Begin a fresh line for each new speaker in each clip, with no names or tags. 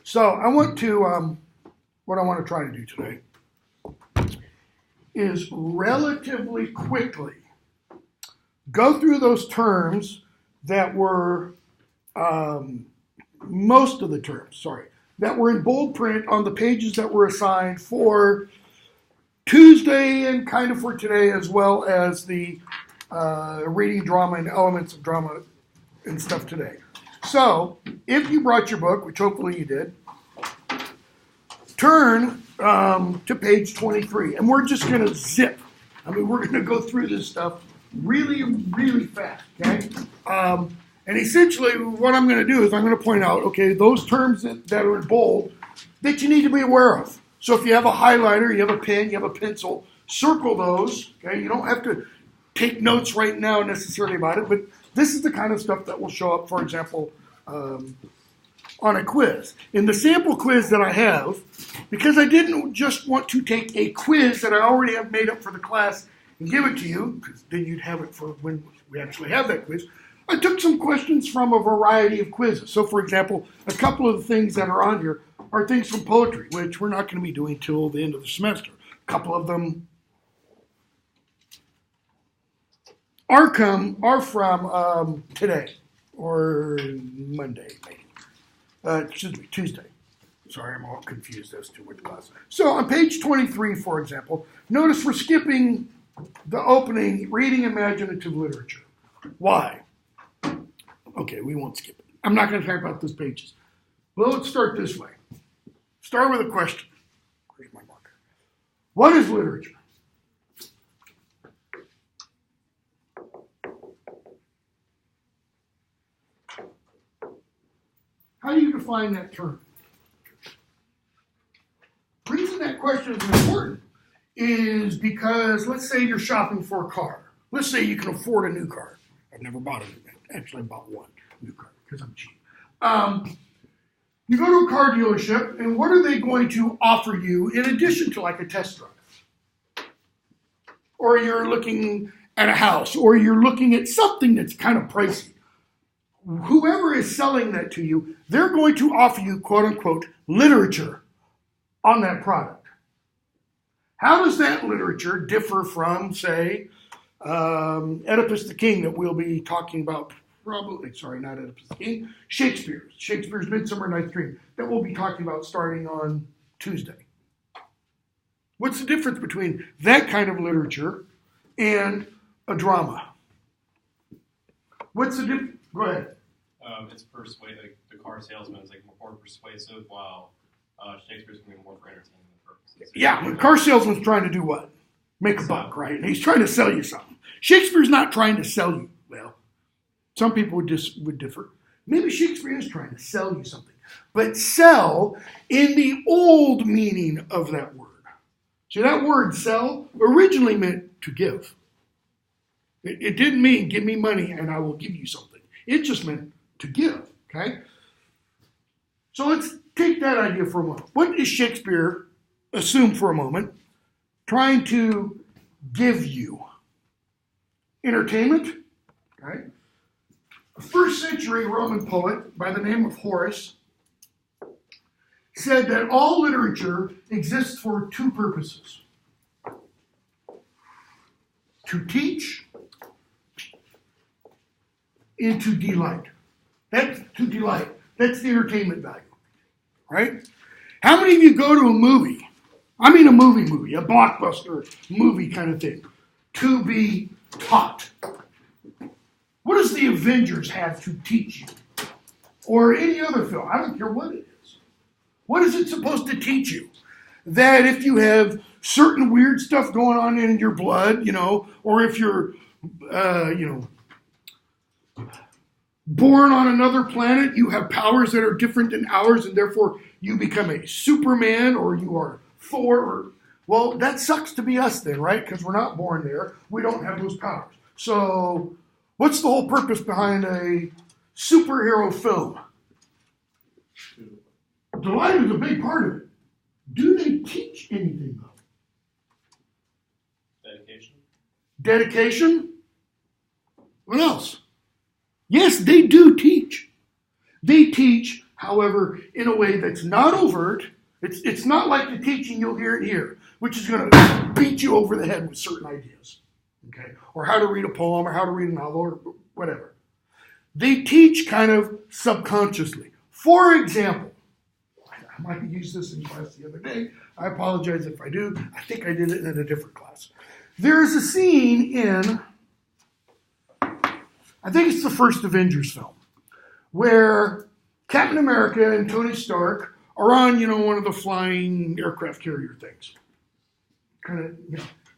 So I want to, what I want to try to do today is relatively quickly go through those terms that were, most of the terms, that were in bold print on the pages that were assigned for Tuesday and kind of for today, as well as the reading drama and elements of drama and stuff today. So, if you brought your book, which hopefully you did, turn to page 23, and we're just going to zip. I mean, we're going to go through this stuff really, really fast, okay? And essentially, what I'm going to do is I'm going to point out, okay, those terms that are in bold that you need to be aware of. So if you have a highlighter, you have a pen, you have a pencil, circle those, okay? You don't have to take notes right now necessarily about it, but this is the kind of stuff that will show up, for example, on a quiz. In the sample quiz that I have, because I didn't just want to take a quiz that I already have made up for the class and give it to you, because then you'd have it for when we actually have that quiz, I took some questions from a variety of quizzes. So, for example, a couple of the things that are on here are things from poetry, which we're not going to be doing till the end of the semester. A couple of them are from today or Monday, maybe. Excuse me, Tuesday. Sorry, I'm all confused as to which class. So on page 23, for example, notice we're skipping the opening reading imaginative literature. Why? Okay, we won't skip it. I'm not going to talk about those pages. Well, let's start this way. Start with a question. Where's my marker? What is literature? How do you define that term? The reason that question is important is because let's say you're shopping for a car. Let's say you can afford a new car. I've never bought it. Actually, I bought one new car because I'm cheap. You go to a car dealership, and what are they going to offer you in addition to like a test drive? Or you're looking at a house, or you're looking at something that's kind of pricey. Whoever is selling that to you, they're going to offer you, quote unquote, literature on that product. How does that literature differ from, say, Oedipus the King that we'll be talking about probably, sorry, not Oedipus the King, Shakespeare's Midsummer Night's Dream that we'll be talking about starting on Tuesday. What's the difference between that kind of literature and a drama? What's the difference? Go ahead.
It's persuasive. The car salesman is like more persuasive, while Shakespeare's going to be more for entertainment purposes.
Yeah, the car salesman's trying to do what? Make a buck, right? And he's trying to sell you something. Shakespeare's not trying to sell you. Well, some people would differ. Maybe Shakespeare is trying to sell you something. But sell in the old meaning of that word. See, that word sell originally meant to give. It didn't mean give me money and I will give you something. It just meant to give, okay? So let's take that idea for a moment. What is Shakespeare, assume for a moment, trying to give you? Entertainment, okay? A first century Roman poet by the name of Horace said that all literature exists for two purposes. To teach and to delight. That's to delight. That's the entertainment value, right? How many of you go to a movie? I mean a movie, a blockbuster movie kind of thing, to be taught. What does the Avengers have to teach you? Or any other film? I don't care what it is. What is it supposed to teach you? That if you have certain weird stuff going on in your blood, or if you're, born on another planet, you have powers that are different than ours, and therefore you become a Superman, or you are Thor. Well, that sucks to be us then, right? Because we're not born there. We don't have those powers. So what's the whole purpose behind a superhero film? Delight is a big part of it. Do they teach anything, though? Dedication? What else? Yes, they do teach. They teach However, in a way that's not overt. It's not like the teaching you'll hear it here, which is going to beat you over the head with certain ideas, okay? Or how to read a poem, or how to read a novel, or whatever. They teach kind of subconsciously. For example, I might have used this in class the other day. I apologize if I do. I think I did it in a different class. There is a scene in, I think it's the first Avengers film, where Captain America and Tony Stark are on, one of the flying aircraft carrier things. Kind of,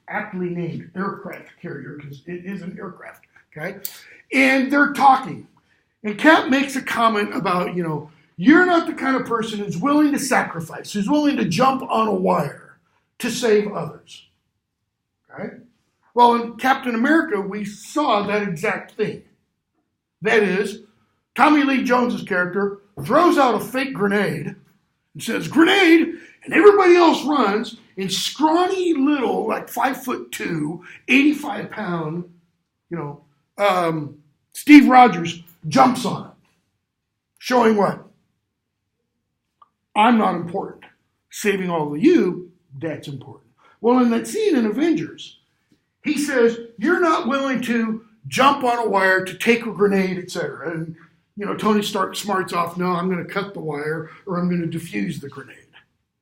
aptly named aircraft carrier because it is an aircraft, okay? And they're talking. And Cap makes a comment about, you're not the kind of person who's willing to sacrifice, who's willing to jump on a wire to save others, okay? Well, in Captain America, we saw that exact thing. That is, Tommy Lee Jones's character throws out a fake grenade and says, "Grenade!" and everybody else runs, and scrawny little, like 5'2", 85-pound, Steve Rogers jumps on it, showing what? I'm not important. Saving all of you, that's important. Well, in that scene in Avengers, he says, you're not willing to jump on a wire to take a grenade, etc. And Tony Stark smarts off, no, I'm going to cut the wire or I'm going to defuse the grenade.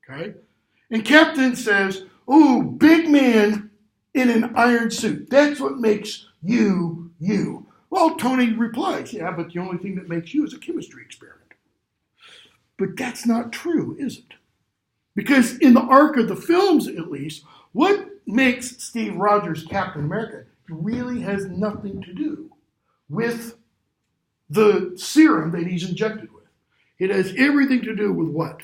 Okay? And Captain says, ooh, big man in an iron suit. That's what makes you, you. Well, Tony replies, yeah, but the only thing that makes you is a chemistry experiment. But that's not true, is it? Because in the arc of the films, at least, what makes Steve Rogers Captain America really has nothing to do with the serum that he's injected with. It has everything to do with what?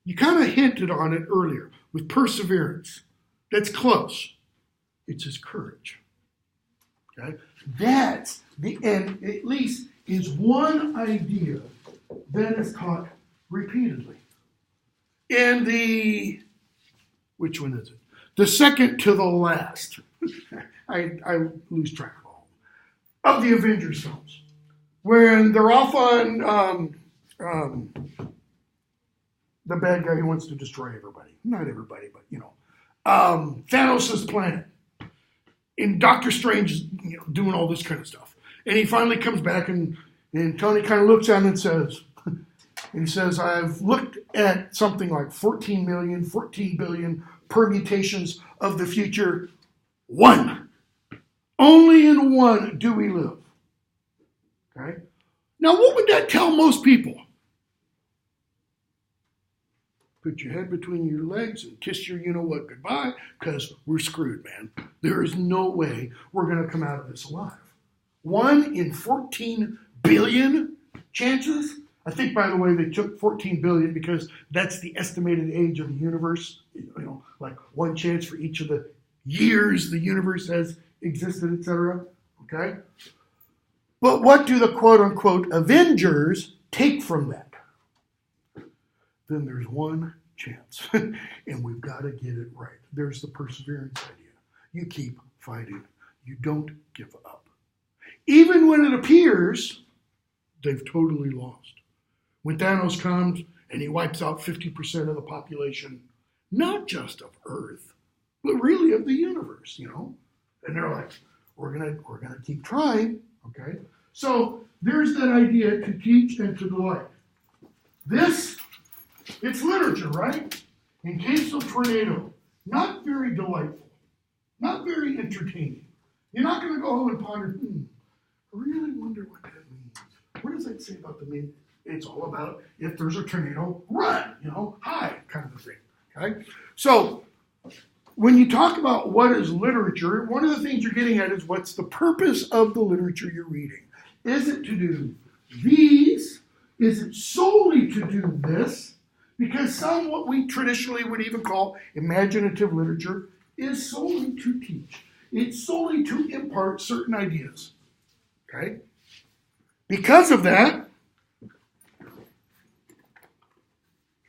You kind of hinted on it earlier with perseverance. That's close. It's his courage. Okay? That's the end, at least, is one idea that is taught repeatedly. In the, which one is it? The second to the last. I lose track of the Avengers films, when they're off on the bad guy who wants to destroy everybody. Not everybody, but Thanos' planet. And Doctor Strange is doing all this kind of stuff. And he finally comes back and Tony kind of looks at him and says, I've looked at something like 14 billion permutations of the future. One. Only in one do we live. Okay? Now, what would that tell most people? Put your head between your legs and kiss your you-know-what goodbye, because we're screwed, man. There is no way we're going to come out of this alive. 1 in 14 billion chances? I think, by the way, they took 14 billion because that's the estimated age of the universe. Like one chance for each of the years the universe has existed, etc. Okay? But what do the quote-unquote Avengers take from that? Then there's one chance, and we've got to get it right. There's the perseverance idea. You keep fighting. You don't give up. Even when it appears they've totally lost. When Thanos comes and he wipes out 50% of the population, not just of Earth, but really of the universe, And they're like, we're gonna keep trying, okay? So there's that idea to teach and to delight. This, it's literature, right? In case of tornado, not very delightful, not very entertaining. You're not gonna go home and ponder, I really wonder what that means. What does that say about the meaning? It's all about if there's a tornado, run, hide, kind of a thing, okay? So when you talk about what is literature, one of the things you're getting at is what's the purpose of the literature you're reading. Is it to do these? Is it solely to do this? Because some, what we traditionally would even call imaginative literature, is solely to teach. It's solely to impart certain ideas. Okay? Because of that,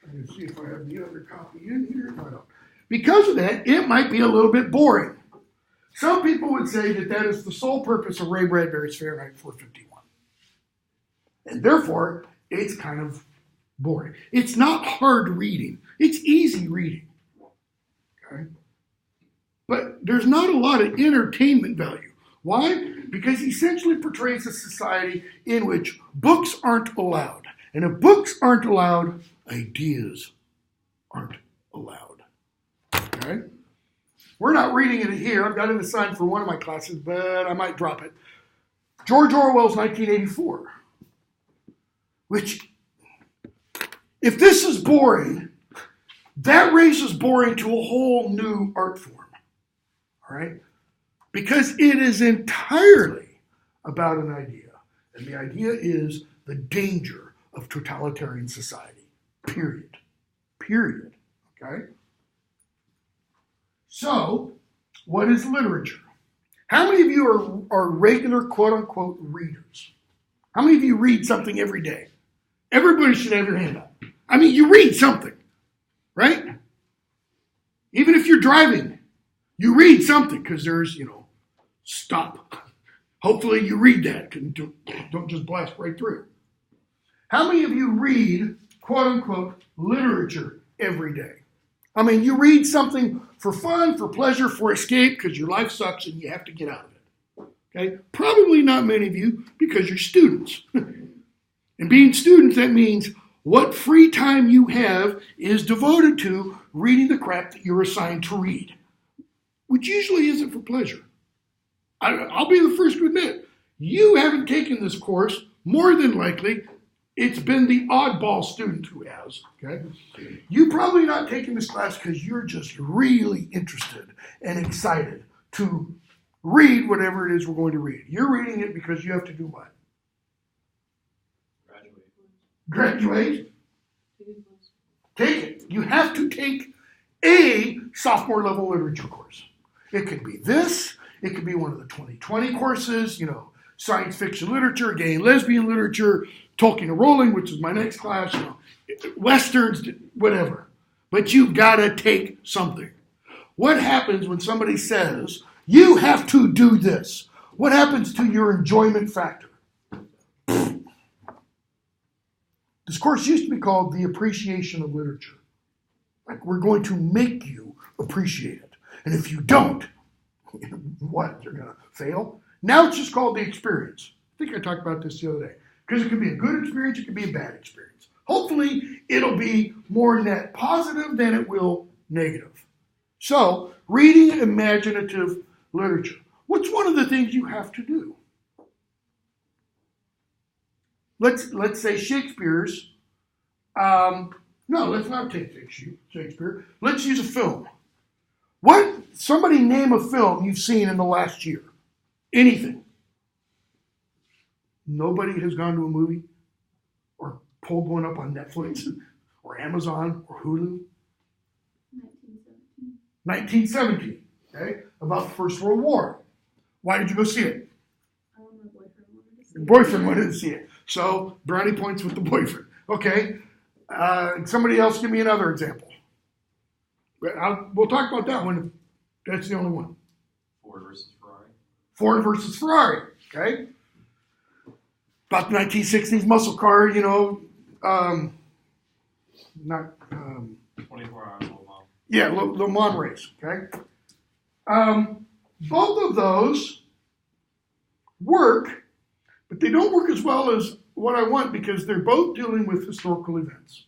let me see if I have the other copy in here. No, I don't. Because of that, it might be a little bit boring. Some people would say that is the sole purpose of Ray Bradbury's Fahrenheit 451. And therefore, it's kind of boring. It's not hard reading. It's easy reading. Okay? But there's not a lot of entertainment value. Why? Because he essentially portrays a society in which books aren't allowed. And if books aren't allowed, ideas aren't allowed. Okay? We're not reading it here. I've got it assigned for one of my classes, but I might drop it. George Orwell's 1984. Which, if this is boring, that raises boring to a whole new art form. All right? Because it is entirely about an idea. And the idea is the danger of totalitarian society. Period. Period. Okay? So, what is literature? How many of you are regular quote-unquote readers? How many of you read something every day? Everybody should have your hand up. I mean, you read something, right? Even if you're driving, you read something because there's, stop. Hopefully you read that. Don't just blast right through. How many of you read, quote-unquote, literature every day? I mean, you read something for fun, for pleasure, for escape, because your life sucks and you have to get out of it. Okay? Probably not many of you because you're students. And being students, that means what free time you have is devoted to reading the crap that you're assigned to read, which usually isn't for pleasure. I'll be the first to admit, you haven't taken this course, more than likely, it's been the oddball student who has, okay? You probably not taking this class because you're just really interested and excited to read whatever it is we're going to read. You're reading it because you have to do what? Graduate. Take it. You have to take a sophomore level literature course. It could be this. It could be one of the 2020 courses, science fiction literature, gay and lesbian literature, Tolkien and Rowling, which is my next class, Westerns, whatever. But you've got to take something. What happens when somebody says, you have to do this? What happens to your enjoyment factor? This course used to be called The Appreciation of Literature. Like, we're going to make you appreciate it. And if you don't, what, you're going to fail? Now it's just called The Experience. I think I talked about this the other day. Because it could be a good experience, it could be a bad experience. Hopefully, it'll be more net positive than it will negative. So, reading imaginative literature. What's one of the things you have to do? Let's say Shakespeare's. No, let's not take Shakespeare. Let's use a film. Somebody name a film you've seen in the last year. Anything. Nobody has gone to a movie or pulled one up on Netflix or Amazon or Hulu. 1917. Okay? About the First World War. Why did you go see it?
My boyfriend wanted to see it.
Your boyfriend wanted to see it. So, brownie points with the boyfriend. Okay. Somebody else give me another example. We'll talk about that one. That's the only one.
Ford versus Ferrari.
Ford versus Ferrari. Okay. About the 1960s muscle car, not...
24 hours Le Mans.
Yeah, Le Mans race. Okay. Both of those work, but they don't work as well as what I want because they're both dealing with historical events.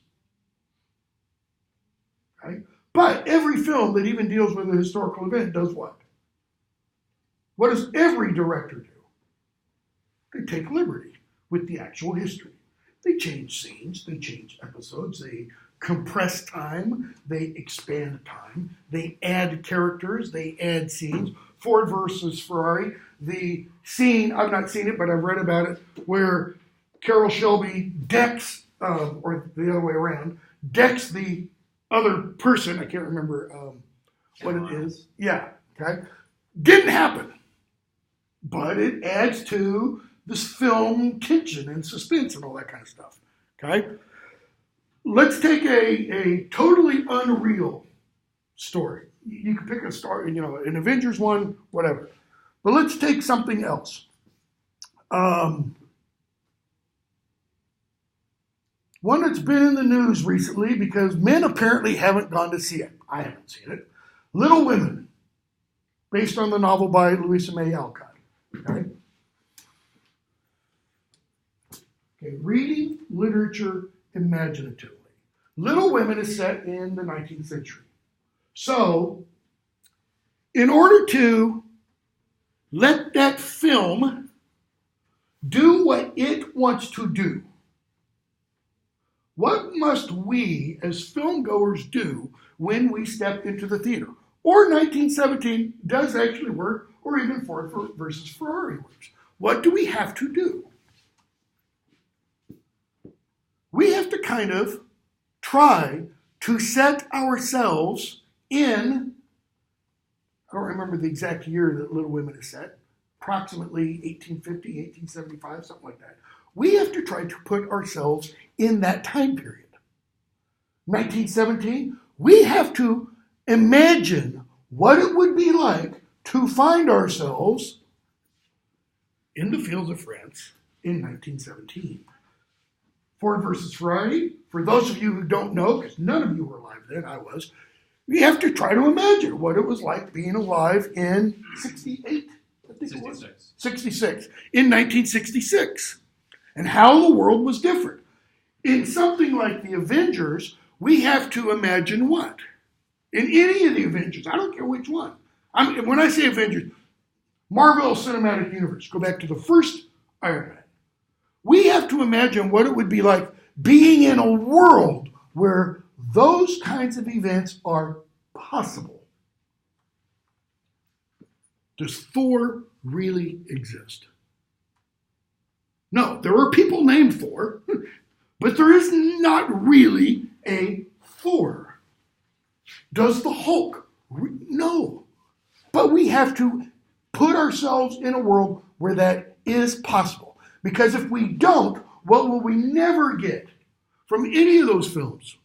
Okay? But every film that even deals with a historical event does what? What does every director do? They take liberty with the actual history. They change scenes, they change episodes, they compress time, they expand time, they add characters, they add scenes. Ford versus Ferrari, the scene, I've not seen it, but I've read about it, where Carroll Shelby decks, or the other way around, decks the other person, I can't remember what it is. Yeah, okay. Didn't happen. But it adds to this film tension and suspense and all that kind of stuff. Okay? Let's take a totally unreal story. You can pick a story, an Avengers one, whatever. But let's take something else. One that's been in the news recently because men apparently haven't gone to see it. I haven't seen it. Little Women, based on the novel by Louisa May Alcott. Okay? Okay, reading literature imaginatively. Little Women is set in the 19th century. So, in order to let that film do what it wants to do, what must we as filmgoers do when we step into the theater? Or 1917 does actually work, or even Ford versus Ferrari works. What do we have to do? We have to kind of try to set ourselves in, I don't remember the exact year that Little Women is set, approximately 1850, 1875, something like that. We have to try to put ourselves in that time period. 1917, we have to imagine what it would be like to find ourselves in the fields of France in 1917. Ford versus Ferrari, for those of you who don't know, because none of you were alive then, I was, we have to try to imagine what it was like being alive in 68, I think
66.
it was. 66, in 1966, and how the world was different. In something like the Avengers, we have to imagine what? In any of the Avengers, I don't care which one. When I say Avengers, Marvel Cinematic Universe, go back to the first Iron Man. We have to imagine what it would be like being in a world where those kinds of events are possible. Does Thor really exist? No, there are people named Thor, but there is not really a Thor. Does the Hulk? No. But we have to put ourselves in a world where that is possible. Because if we don't, what will we never get from any of those films?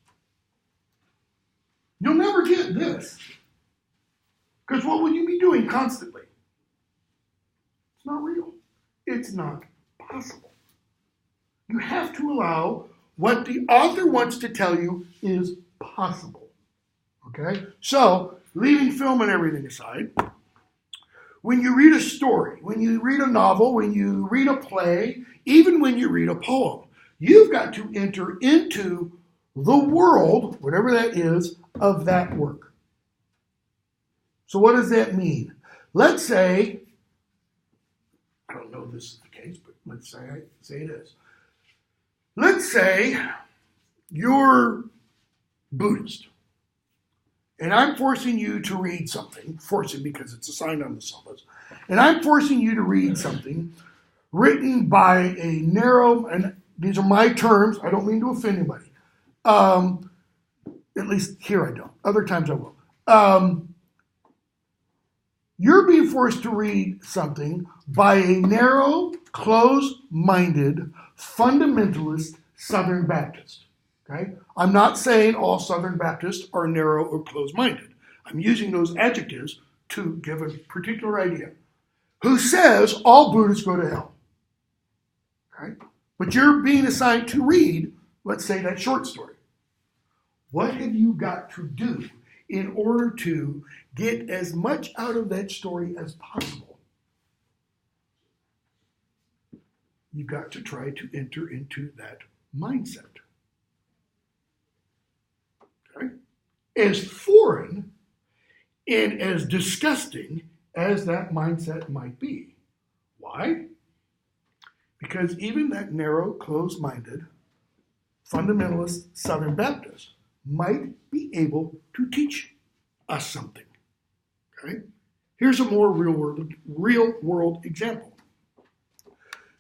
You'll never get this. Because what would you be doing constantly? It's not real. It's not possible. You have to allow what the author wants to tell you is possible. Okay? So, leaving film and everything aside, when you read a story, when you read a novel, when you read a play, even when you read a poem, you've got to enter into the world, whatever that is, of that work. So what does that mean? Let's say, I don't know if this is the case, but let's say it is. Let's say you're Buddhist. And I'm forcing you to read something, forcing because it's assigned on the syllabus, and I'm forcing you to read something written by a narrow, and these are my terms, I don't mean to offend anybody. At least here I don't. Other times I will. You're being forced to read something by a narrow, closed-minded, fundamentalist Southern Baptist. Okay? I'm not saying all Southern Baptists are narrow or closed-minded. I'm using those adjectives to give a particular idea. Who says all Buddhists go to hell? Okay? But you're being assigned to read, let's say, that short story. What have you got to do in order to get as much out of that story as possible? You've got to try to enter into that mindset. Okay? As foreign and as disgusting as that mindset might be. Why? Because even that narrow, closed-minded, fundamentalist Southern Baptist might be able to teach us something. Okay? Here's a more real world example.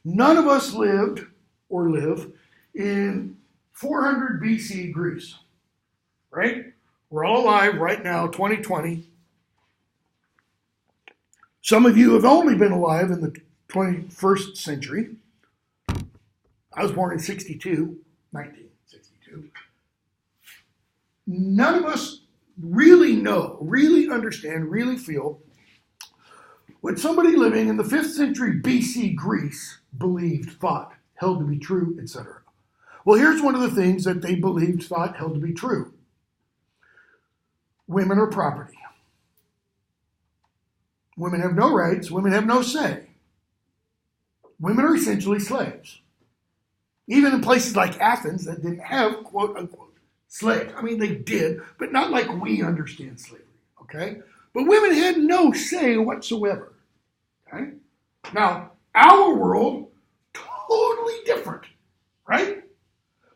None of us lived or live in 400 BC Greece. Right? We're all alive right now, 2020. Some of you have only been alive in the 21st century. I was born in 1962. None of us really know, really understand, really feel what somebody living in the 5th century BC Greece believed, thought, held to be true, etc. Well, here's one of the things that they thought held to be true. Women are property. Women have no rights. Women have no say. Women are essentially slaves. Even in places like Athens that didn't have, quote unquote, slaves. I mean, they did, but not like we understand slavery, okay? But women had no say whatsoever, okay? Now, our world, totally different, right?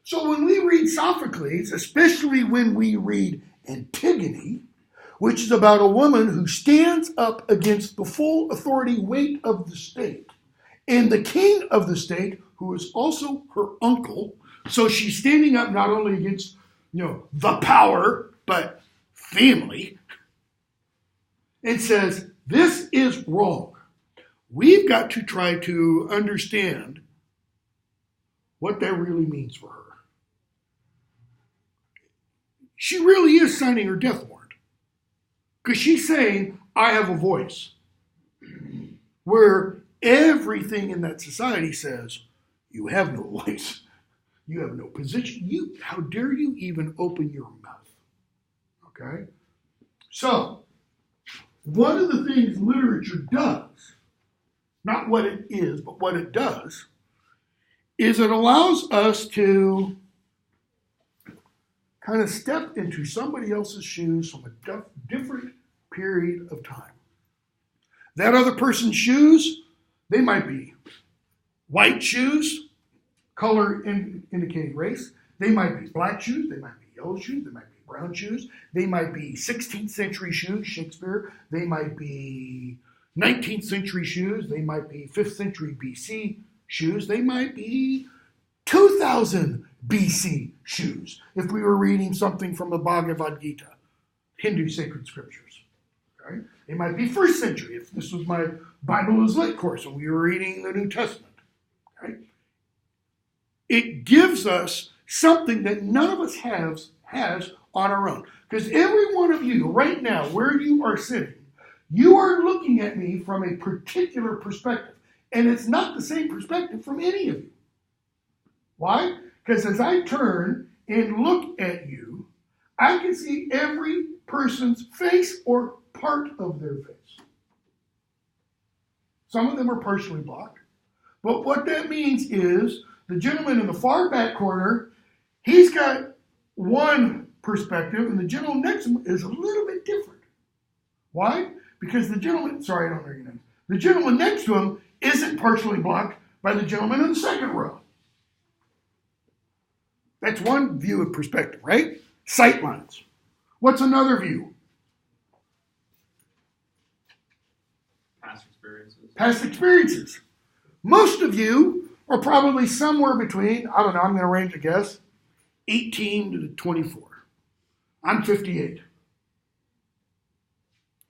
So when we read Sophocles, especially when we read Antigone, which is about a woman who stands up against the full authority weight of the state, and the king of the state, who is also her uncle, so she's standing up not only against, the power, but family, and says, this is wrong. We've got to try to understand what that really means for her. She really is signing her death warrant. Because she's saying, I have a voice. Where everything in that society says, you have no voice. You have no position. How dare you even open your mouth? Okay? So, one of the things literature does, not what it is, but what it does, is it allows us to kind of step into somebody else's shoes from a different period of time. That other person's shoes, they might be white shoes, color indicating race. They might be black shoes. They might be yellow shoes. They might be brown shoes. They might be 16th century shoes, Shakespeare. They might be 19th century shoes. They might be 5th century BC shoes. They might be 2000 BC shoes, if we were reading something from the Bhagavad Gita, Hindu sacred scriptures. Okay? It might be 1st century, if this was my Bible is Lit course and we were reading the New Testament. Okay? It gives us something that none of us has on our own. Because every one of you, right now, where you are sitting, you are looking at me from a particular perspective. And it's not the same perspective from any of you. Why? Because as I turn and look at you, I can see every person's face or part of their face. Some of them are partially blocked. But what that means is the gentleman in the far back corner, he's got one perspective, and the gentleman next to him is a little bit different. Why? Because the gentleman, sorry, I don't know your name. The gentleman next to him isn't partially blocked by the gentleman in the second row. That's one view of perspective, right? Sight lines. What's another view? Past experiences. Most of you are probably somewhere between, I don't know, I'm going to range a guess, 18 to 24. I'm 58.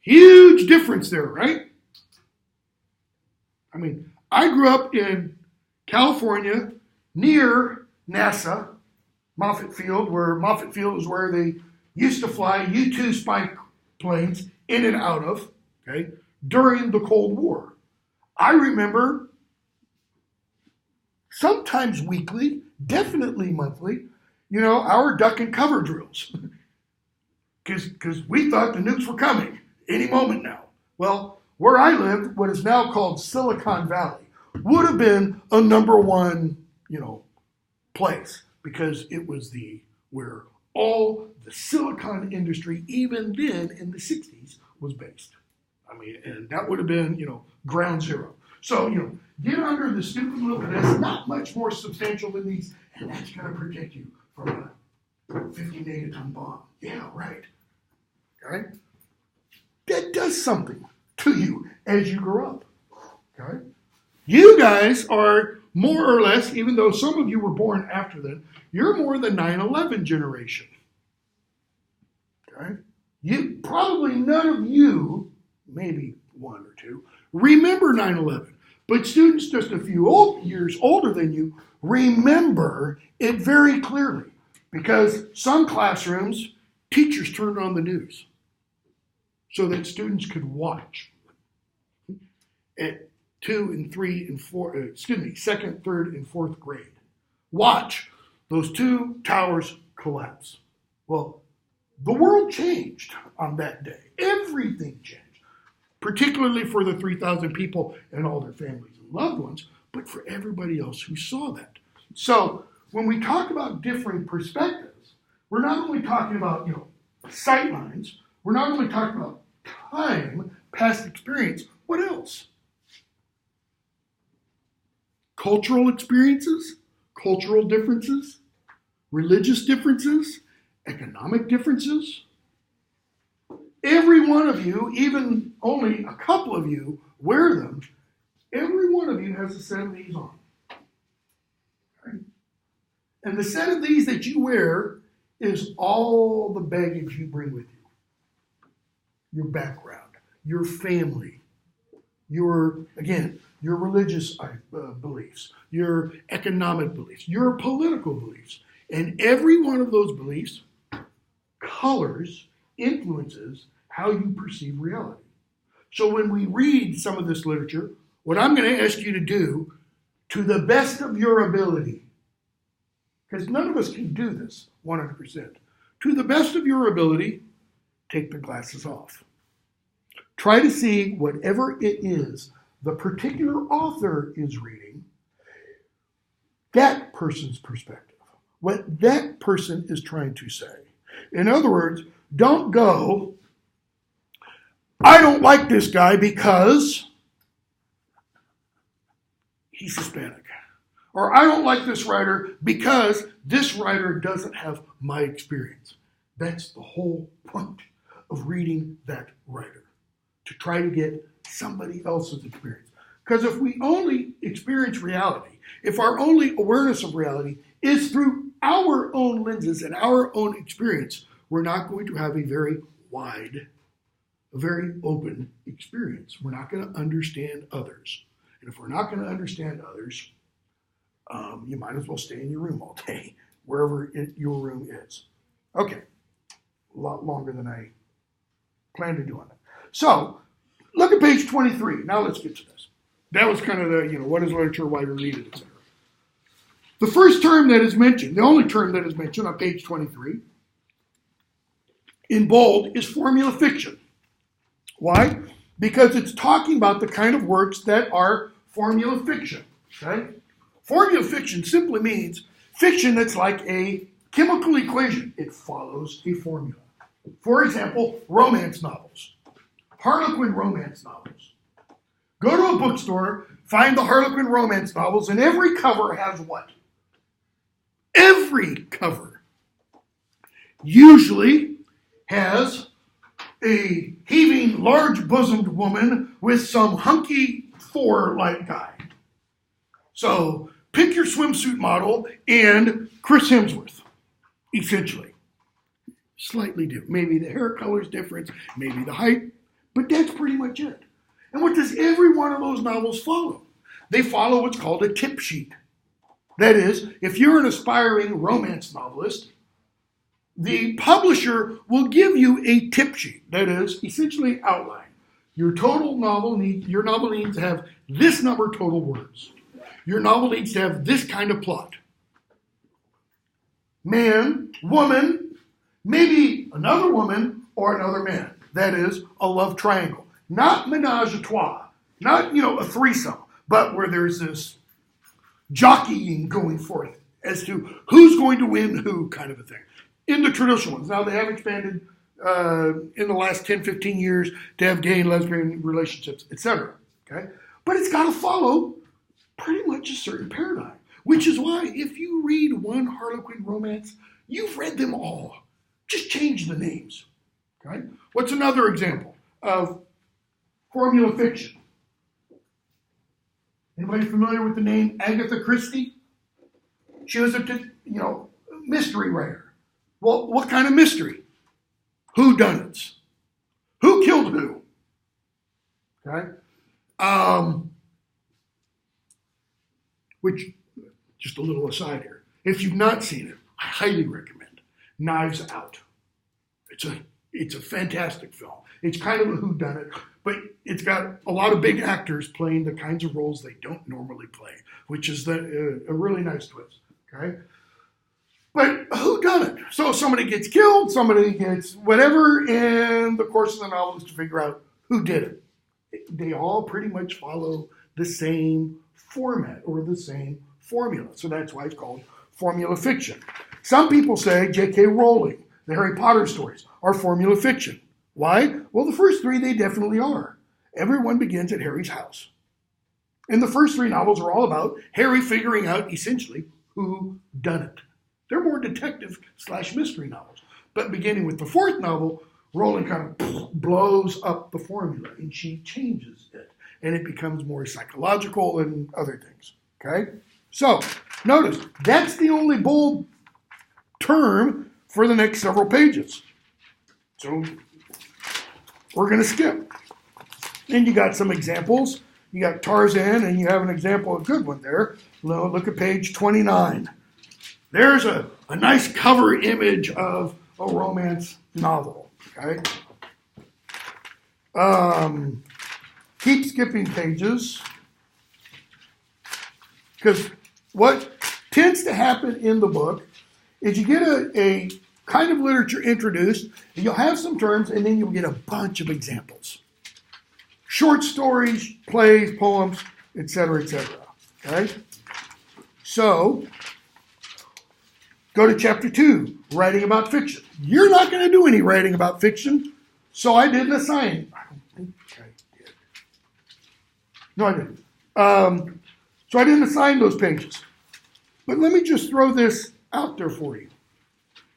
Huge difference there, right? I mean, I grew up in California near NASA, Moffett Field, is where they used to fly U-2 spy planes in and out of, okay, during the Cold War. I remember sometimes weekly, definitely monthly, our duck and cover drills. Because we thought the nukes were coming any moment now. Well, where I lived, what is now called Silicon Valley, would have been a number one, place, because it was where all the silicon industry, even then in the 60s, was based. I mean, and that would have been, ground zero. So, get under the stupid little bit. That's not much more substantial than these, and that's going to protect you from a 50 megaton bomb. Yeah, right. Okay? That does something to you as you grow up. Okay? You guys are more or less, even though some of you were born after then, you're more the 9/11 generation. Okay? Probably none of you, maybe one or two, remember 9/11. But students just a few years older than you remember it very clearly. Because some classrooms, teachers turned on the news so that students could watch at 2 and 3 and 4, second, third, and fourth grade. Watch those two towers collapse. Well, the world changed on that day. Everything changed, particularly for the 3,000 people and all their families and loved ones, but for everybody else who saw that. So when we talk about differing perspectives, we're not only talking about, sight lines, we're not only talking about time, past experience, what else? Cultural experiences, cultural differences, religious differences, economic differences. Every one of you, even only a couple of you, wear them. Every one of you has a set of these on. Okay? And the set of these that you wear is all the baggage you bring with you. Your background, your family, your religious beliefs, your economic beliefs, your political beliefs. And every one of those beliefs colors, influences how you perceive reality. So when we read some of this literature, what I'm going to ask you to do, to the best of your ability, because none of us can do this 100%, to the best of your ability, take the glasses off. Try to see whatever it is the particular author is reading, that person's perspective, what that person is trying to say. In other words, don't go, I don't like this guy because he's Hispanic. Or I don't like this writer because this writer doesn't have my experience. That's the whole point of reading that writer, to try to get somebody else's experience. Because if we only experience reality, if our only awareness of reality is through our own lenses and our own experience, we're not going to have a very wide, a very open experience. We're not going to understand others. And if we're not going to understand others, you might as well stay in your room all day, wherever your room is. Okay, a lot longer than I planned to do on that. So, look at page 23. Now let's get to this. That was kind of the, what is literature, why we read it, etc. The first term that is mentioned, the only term that is mentioned on page 23, in bold, is formula fiction. Why? Because it's talking about the kind of works that are formula fiction. Okay? Formula fiction simply means fiction that's like a chemical equation. It follows a formula. For example, romance novels. Harlequin romance novels. Go to a bookstore, find the Harlequin romance novels, and every cover has what? Every cover usually has a heaving, large-bosomed woman with some hunky Thor-like guy. So pick your swimsuit model and Chris Hemsworth, essentially. Slightly different. Maybe the hair color is different, maybe the height, but that's pretty much it. And what does every one of those novels follow? They follow what's called a tip sheet. That is, if you're an aspiring romance novelist, the publisher will give you a tip sheet. That is, essentially outline. Your novel needs to have this number total words. Your novel needs to have this kind of plot. Man, woman, maybe another woman or another man. That is, a love triangle. Not menage a trois. Not, a threesome. But where there's this jockeying going forth as to who's going to win who kind of a thing. In the traditional ones. Now, they have expanded in the last 10, 15 years to have gay and lesbian relationships, etc. Okay? But it's got to follow pretty much a certain paradigm. Which is why if you read one Harlequin romance, you've read them all. Just change the names. Okay? What's another example of formula fiction? Anybody familiar with the name Agatha Christie? She was a mystery writer. Well, what kind of mystery? Whodunits. Who killed who? Okay? Which, just a little aside here. If you've not seen it, I highly recommend Knives Out. It's a fantastic film. It's kind of a whodunit, but it's got a lot of big actors playing the kinds of roles they don't normally play, which is a really nice twist. Okay. But who done it? So somebody gets killed, somebody gets whatever, and the course of the novel is to figure out who did it. They all pretty much follow the same format or the same formula. So that's why it's called formula fiction. Some people say J.K. Rowling, the Harry Potter stories, are formula fiction. Why? Well, the first three, they definitely are. Everyone begins at Harry's house. And the first three novels are all about Harry figuring out, essentially, who done it. They're more detective/mystery novels. But beginning with the fourth novel, Rowling kind of blows up the formula and she changes it. And it becomes more psychological and other things. Okay? So, notice, that's the only bold term for the next several pages. So, we're going to skip. Then you got some examples. You got Tarzan, and you have an example, a good one there. Look at page 29. There's a nice cover image of a romance novel. Okay. Keep skipping pages. Because what tends to happen in the book is you get a kind of literature introduced, and you'll have some terms, and then you'll get a bunch of examples. Short stories, plays, poems, etc., etc. Okay? So, go to chapter 2, writing about fiction. You're not going to do any writing about fiction, so I didn't assign. I don't think I did. No, I didn't. So I didn't assign those pages. But let me just throw this out there for you.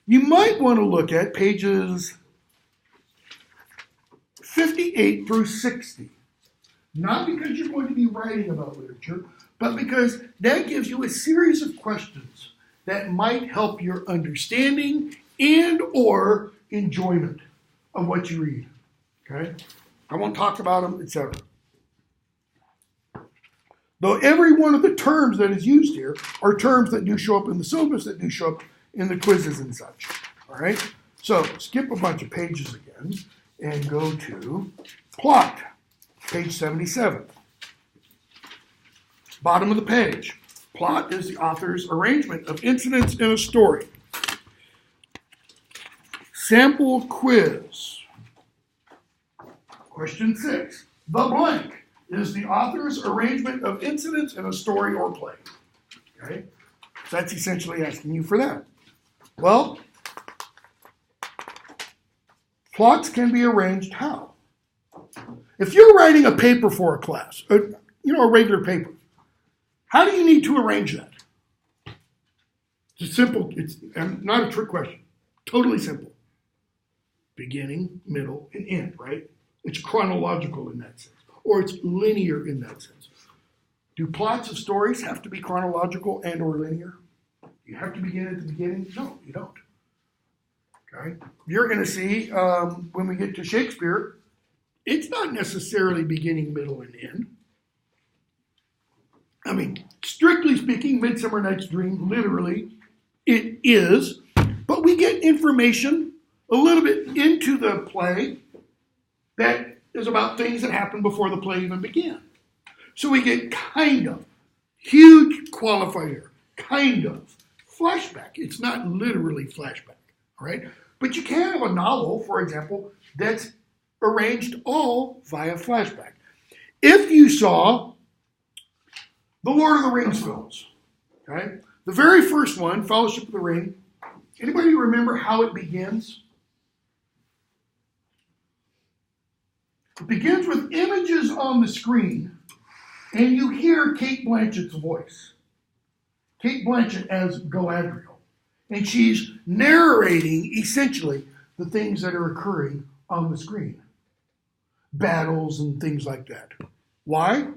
You might want to look at pages 58 through 60. Not because you're going to be writing about literature, but because that gives you a series of questions that might help your understanding and or enjoyment of what you read. Okay? I won't talk about them, etc. Though every one of the terms that is used here are terms that do show up in the syllabus, that do show up in the quizzes and such. All right? So skip a bunch of pages again and go to plot, page 77. Bottom of the page. Plot is the author's arrangement of incidents in a story. Sample quiz. Question 6. The blank is the author's arrangement of incidents in a story or play. Okay? So that's essentially asking you for that. Well, plots can be arranged how? If you're writing a paper for a class, a regular paper, how do you need to arrange that? It's simple. It's not a trick question. Totally simple. Beginning, middle, and end, right? It's chronological in that sense. Or it's linear in that sense. Do plots of stories have to be chronological and or linear? You have to begin at the beginning? No, you don't. Okay? You're going to see when we get to Shakespeare, it's not necessarily beginning, middle, and end. I mean, strictly speaking, Midsummer Night's Dream, literally, it is. But we get information a little bit into the play that is about things that happened before the play even began. So we get kind of, huge qualifier, kind of, flashback. It's not literally flashback, all right? But you can have a novel, for example, that's arranged all via flashback. If you saw the Lord of the Rings films, okay? The very first one, Fellowship of the Ring, anybody remember how it begins? It begins with images on the screen, and you hear Cate Blanchett's voice. Cate Blanchett as Galadriel. And she's narrating, essentially, the things that are occurring on the screen. Battles and things like that. Why?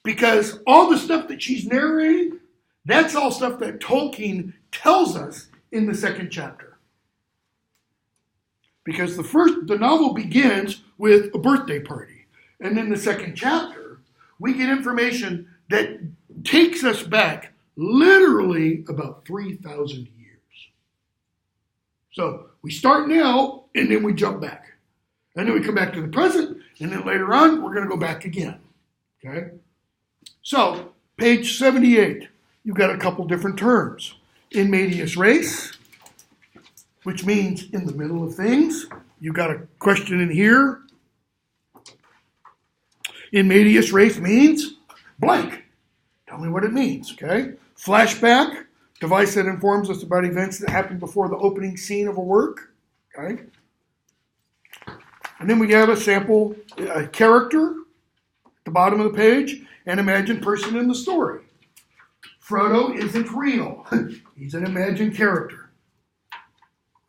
Because all the stuff that she's narrating, that's all stuff that Tolkien tells us in the second chapter. Because the novel begins with a birthday party. And in the second chapter, we get information that takes us back literally about 3,000 years. So we start now, and then we jump back. And then we come back to the present, and then later on, we're going to go back again. Okay? So, page 78, you've got a couple different terms. in medias res, which means in the middle of things. You got a question in here. In medias res means blank. Tell me what it means, okay? Flashback, device that informs us about events that happened before the opening scene of a work, okay? And then we have a sample character at the bottom of the page, an imagined person in the story. Frodo isn't real. He's an imagined character.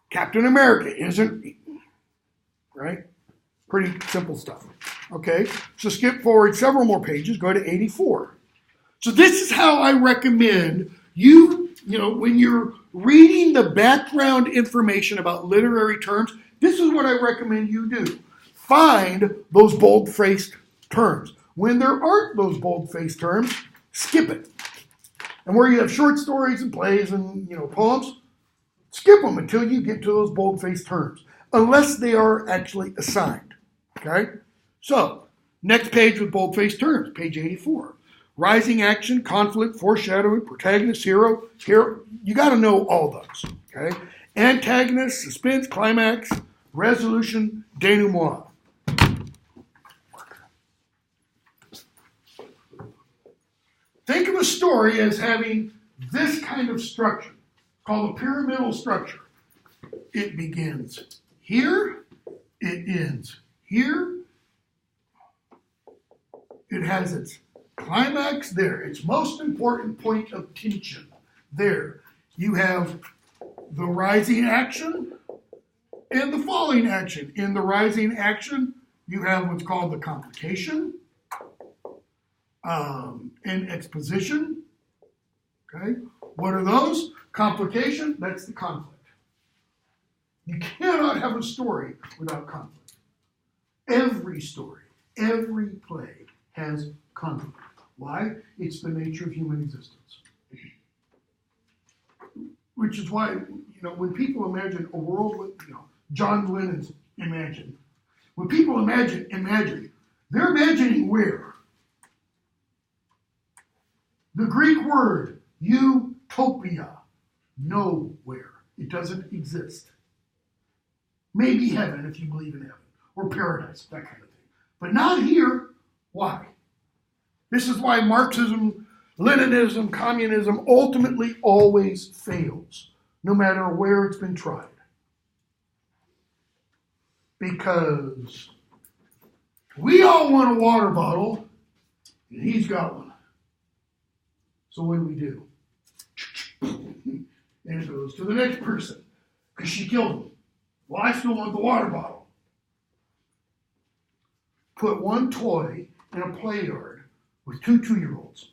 Captain America isn't, right? Pretty simple stuff. Okay, so skip forward several more pages, go to 84. So this is how I recommend you know, when you're reading the background information about literary terms, this is what I recommend you do. Find those bold-faced terms. When there aren't those bold-faced terms, skip it. And where you have short stories and plays and, you know, poems, skip them until you get to those bold-faced terms, unless they are actually assigned, okay? So, next page with bold-faced terms, page 84. Rising action, conflict, foreshadowing, protagonist, hero. You got to know all those, okay? Antagonist, suspense, climax, resolution, denouement. Think of a story as having this kind of structure, called a pyramidal structure. It begins here, it ends here. It has its climax there, its most important point of tension there. You have the rising action and the falling action. In the rising action, you have what's called the complication and exposition. Okay, what are those? Complication, that's the conflict. You cannot have a story without conflict. Every story, every play has conflict. Why? It's the nature of human existence. Which is why, you know, when people imagine a world with, you know, John Lennon's Imagine. When people imagine, they're imagining where? The Greek word, utopia, nowhere. It doesn't exist. Maybe heaven, if you believe in heaven, or paradise, that kind of thing. But not here. Why? This is why Marxism, Leninism, communism ultimately always fails, no matter where it's been tried. Because we all want a water bottle, and he's got one. So what do? And it goes to the next person, because she killed him. Well, I still want the water bottle. Put one toy in a play yard with two 2-year-olds.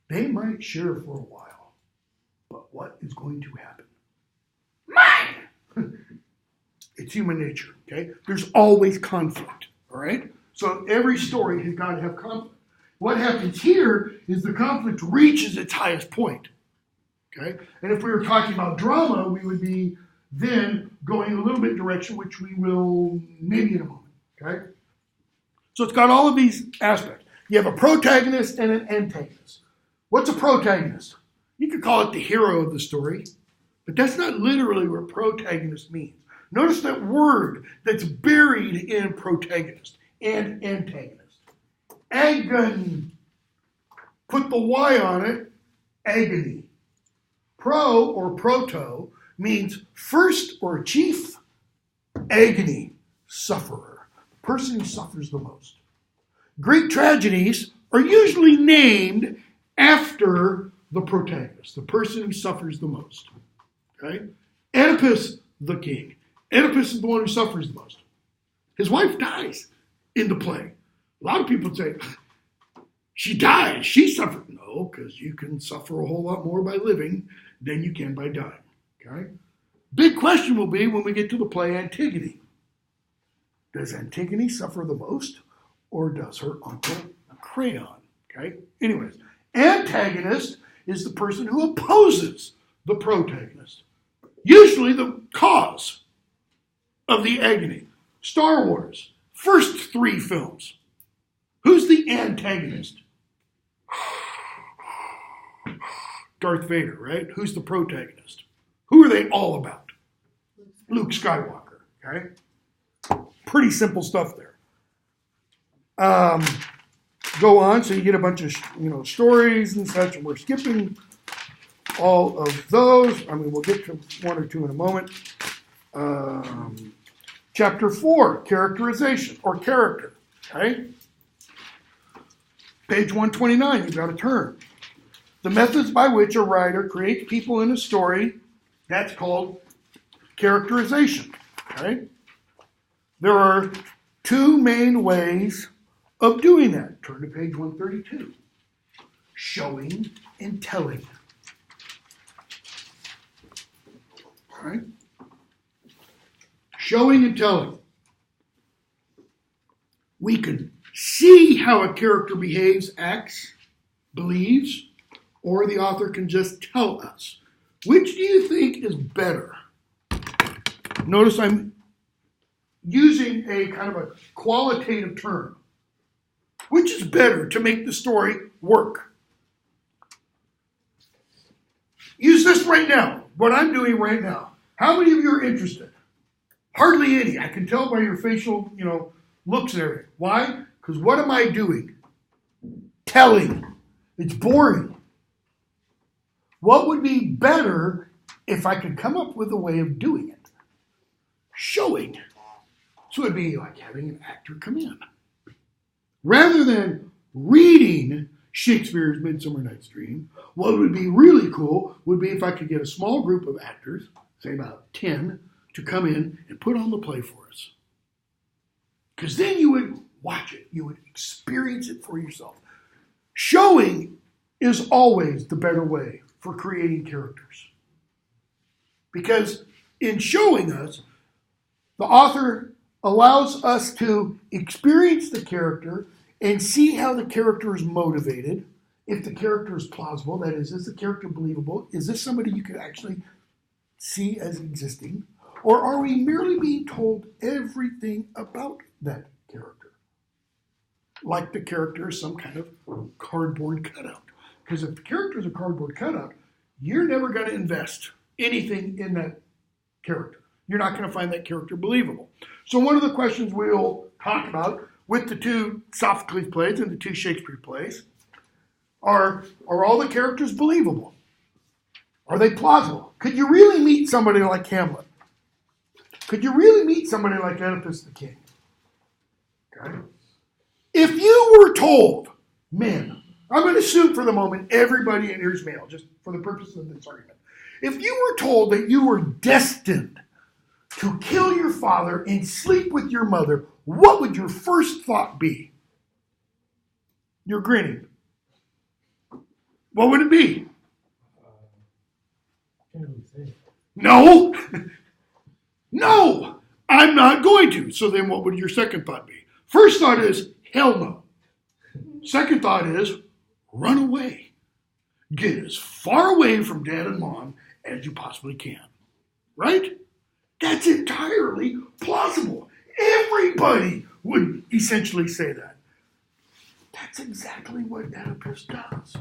They might share for a while, but what is going to happen? Mine! It's human nature, okay? There's always conflict, all right? So every story has got to have conflict. What happens here is the conflict reaches its highest point, okay? And if we were talking about drama, we would be then going a little bit direction, which we will maybe in a moment, okay? So it's got all of these aspects. You have a protagonist and an antagonist. What's a protagonist? You could call it the hero of the story, but that's not literally what protagonist means. Notice that word that's buried in protagonist and antagonist. Agon. Put the Y on it, agony. Pro or proto means first or chief, agony, sufferer, the person who suffers the most. Greek tragedies are usually named after the protagonist, the person who suffers the most. Okay? Oedipus, the king. Oedipus is the one who suffers the most. His wife dies in the play. A lot of people say, she died, she suffered. No, because you can suffer a whole lot more by living than you can by dying. Okay? Big question will be when we get to the play Antigone. Does Antigone suffer the most, or does her uncle Creon? Okay? Anyways, antagonist is the person who opposes the protagonist. Usually the cause of the agony. Star Wars, first 3 films. Who's the antagonist? Darth Vader, right? Who's the protagonist? Who are they all about? Luke Skywalker, okay? Pretty simple stuff there. Go on, so you get a bunch of stories and such, and we're skipping all of those. I mean, we'll get to one or two in a moment. Chapter 4, characterization or character, okay? Page 129, you've got a turn. The methods by which a writer creates people in a story, that's called characterization, okay? There are two main ways of doing that. Turn to page 132. Showing and telling. All right? Showing and telling. We can see how a character behaves, acts, believes, or the author can just tell us. Which do you think is better? Notice I'm using a kind of a qualitative term. Which is better to make the story work? Use this right now, what I'm doing right now. How many of you are interested? Hardly any. I can tell by your facial, looks and everything. Why? Because what am I doing? Telling. It's boring. What would be better if I could come up with a way of doing it? Showing. So it'd be like having an actor come in. Rather than reading Shakespeare's Midsummer Night's Dream, what would be really cool would be if I could get a small group of actors, say about 10, to come in and put on the play for us. Because then you would watch it. You would experience it for yourself. Showing is always the better way for creating characters. Because in showing us, the author allows us to experience the character and see how the character is motivated. If the character is plausible, that is the character believable? Is this somebody you could actually see as existing? Or are we merely being told everything about that character? Like the character is some kind of cardboard cutout. Because if the character is a cardboard cutout, you're never going to invest anything in that character. You're not going to find that character believable. So one of the questions we'll talk about with the two Sophocles plays and the two Shakespeare plays are all the characters believable? Are they plausible? Could you really meet somebody like Hamlet? Could you really meet somebody like Oedipus the King? Okay. If you were told, men, I'm going to assume for the moment everybody in here is male, just for the purposes of this argument. If you were told that you were destined to kill your father and sleep with your mother, what would your first thought be? You're grinning. What would it be? No! No! I'm not going to. So then what would your second thought be? First thought is, hell no. Second thought is, run away. Get as far away from dad and mom as you possibly can. Right? That's entirely plausible. Everybody would essentially say that. That's exactly what Oedipus does.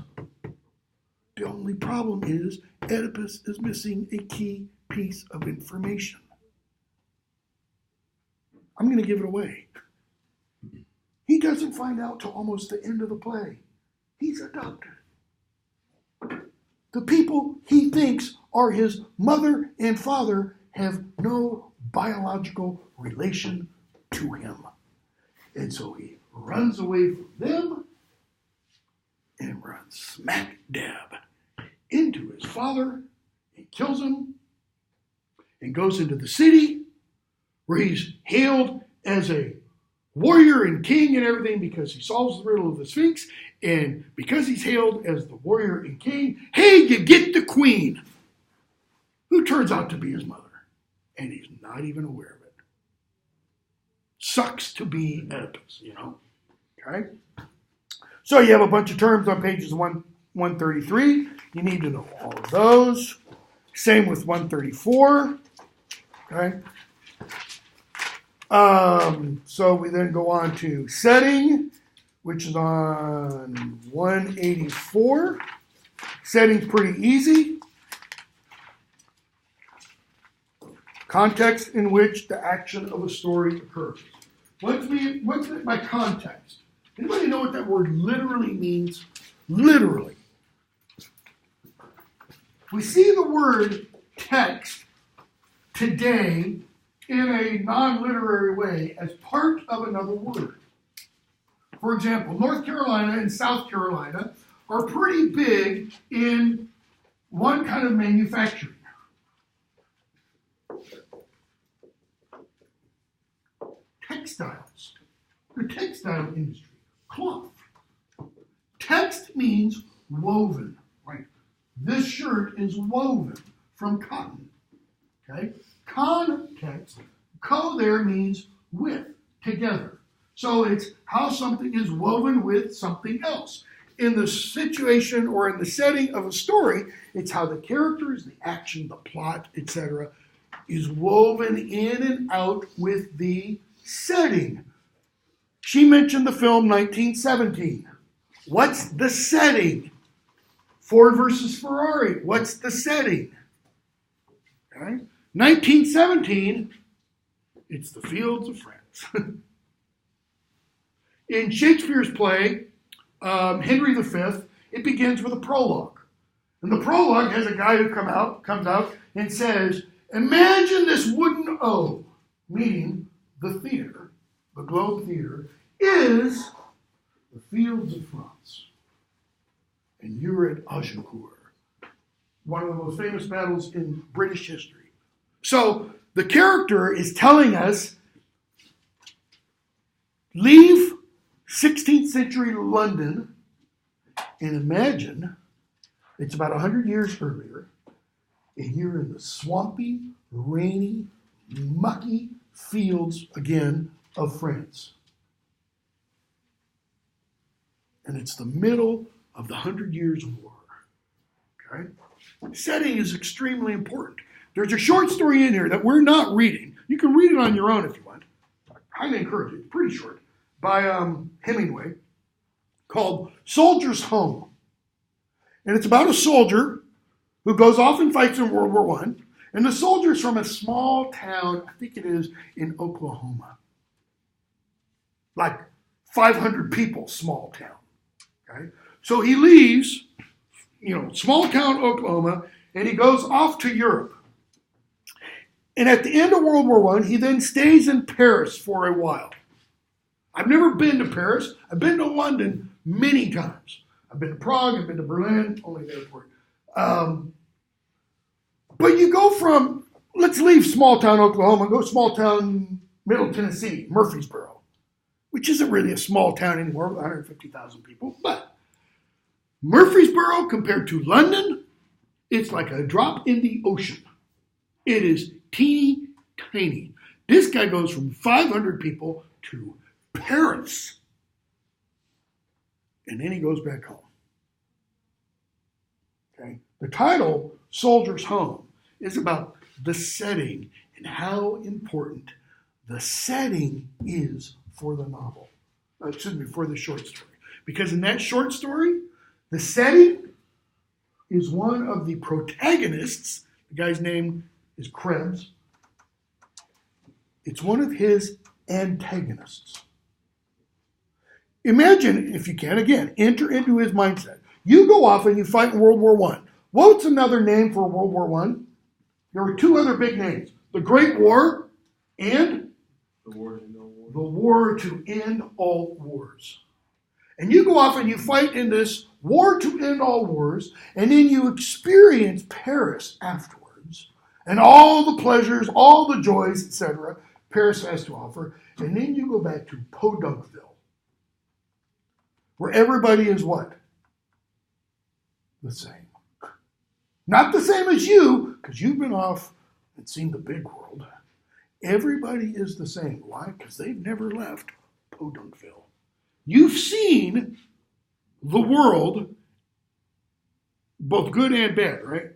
The only problem is Oedipus is missing a key piece of information. I'm going to give it away. He doesn't find out till almost the end of the play. He's adopted. The people he thinks are his mother and father have no biological relation to him. And so he runs away from them and runs smack dab into his father and kills him and goes into the city where he's hailed as a warrior and king and everything because he solves the riddle of the Sphinx, and because he's hailed as the warrior and king, hey, you get the queen, who turns out to be his mother, and he's not even aware of it. Sucks to be Oedipus, okay? So you have a bunch of terms on pages 133. You need to know all of those. Same with 134, okay? So we then go on to setting, which is on 184. Setting's pretty easy. Context in which the action of a story occurs. What's meant by context? Anybody know what that word literally means? Literally. We see the word text today in a non-literary way as part of another word. For example, North Carolina and South Carolina are pretty big in one kind of manufacturing. Textiles. The textile industry. Cloth. Text means woven. Right? This shirt is woven from cotton. Okay? Context. Co there means with, together. So it's how something is woven with something else. In the situation or in the setting of a story, it's how the characters, the action, the plot, etc., is woven in and out with the setting. She mentioned the film 1917. What's the setting? Ford versus Ferrari. What's the setting? Okay. 1917, it's the fields of France. In Shakespeare's play, Henry V, it begins with a prologue. And the prologue has a guy who comes out and says, imagine this wooden O, meaning the theater, the Globe Theater, is the fields of France. And you're at Agincourt, one of the most famous battles in British history. So the character is telling us, leave 16th century London and imagine it's about 100 years earlier and you're in the swampy, rainy, mucky fields again of France. And it's the middle of the 100 Years' War. Okay? Setting is extremely important. There's a short story in here that we're not reading. You can read it on your own if you want. I highly encourage it. It's pretty short. By Hemingway, called Soldier's Home. And it's about a soldier who goes off and fights in World War I. And the soldier's from a small town, I think it is, in Oklahoma. Like 500 people, small town. Okay? So he leaves, small town Oklahoma, and he goes off to Europe. And at the end of World War I, he then stays in Paris for a while. I've never been to Paris. I've been to London many times. I've been to Prague, I've been to Berlin, only the airport. But you go from, let's leave small town Oklahoma, go small town Middle Tennessee, Murfreesboro, which isn't really a small town anymore with 150,000 people. But Murfreesboro compared to London, it's like a drop in the ocean. It is teeny tiny. This guy goes from 500 people to Paris. And then he goes back home. Okay? The title, Soldier's Home, is about the setting and how important the setting is for the novel. For the short story. Because in that short story, the setting is one of the protagonists. The guy's name is Krebs. It's one of his antagonists. Imagine, if you can, again, enter into his mindset. You go off and you fight in World War I. What's another name for World War I? There were two other big names. The Great War and
the War to End All Wars.
The War to End All Wars. And you go off and you fight in this War to End All Wars, and then you experience Paris afterwards, and all the pleasures, all the joys, etc. Paris has to offer. And then you go back to Podunkville, where everybody is what? The same. Not the same as you, because you've been off and seen the big world. Everybody is the same. Why? Because they've never left Podunkville. You've seen the world, both good and bad, right?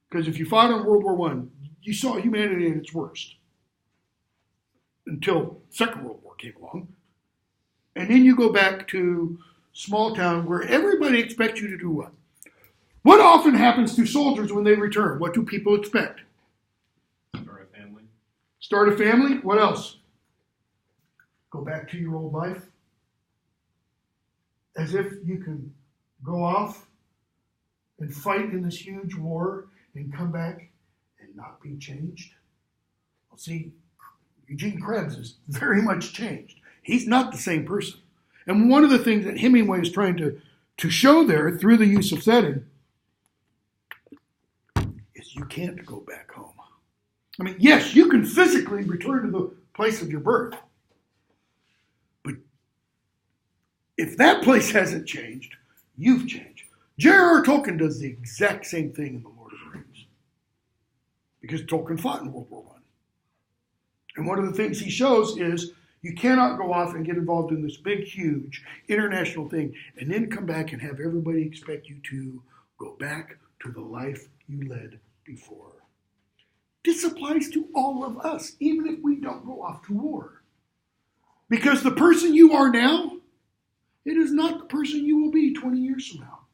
Because if you fought in World War I, you saw humanity at its worst. Until Second World War came along. And then you go back to small town where everybody expects you to do what? What often happens to soldiers when they return? What do people expect?
Start a family.
Start a family. What else? Go back to your old life. As if you can go off and fight in this huge war and come back and not be changed. Well, see, Eugene Krebs is very much changed. He's not the same person. And one of the things that Hemingway is trying to show there through the use of setting is you can't go back home. I mean, yes, you can physically return to the place of your birth. But if that place hasn't changed, you've changed. J.R.R. Tolkien does the exact same thing in The Lord of the Rings. Because Tolkien fought in World War I. And one of the things he shows is you cannot go off and get involved in this big, huge international thing and then come back and have everybody expect you to go back to the life you led before. This applies to all of us, even if we don't go off to war. Because the person you are now, it is not the person you will be 20 years from now.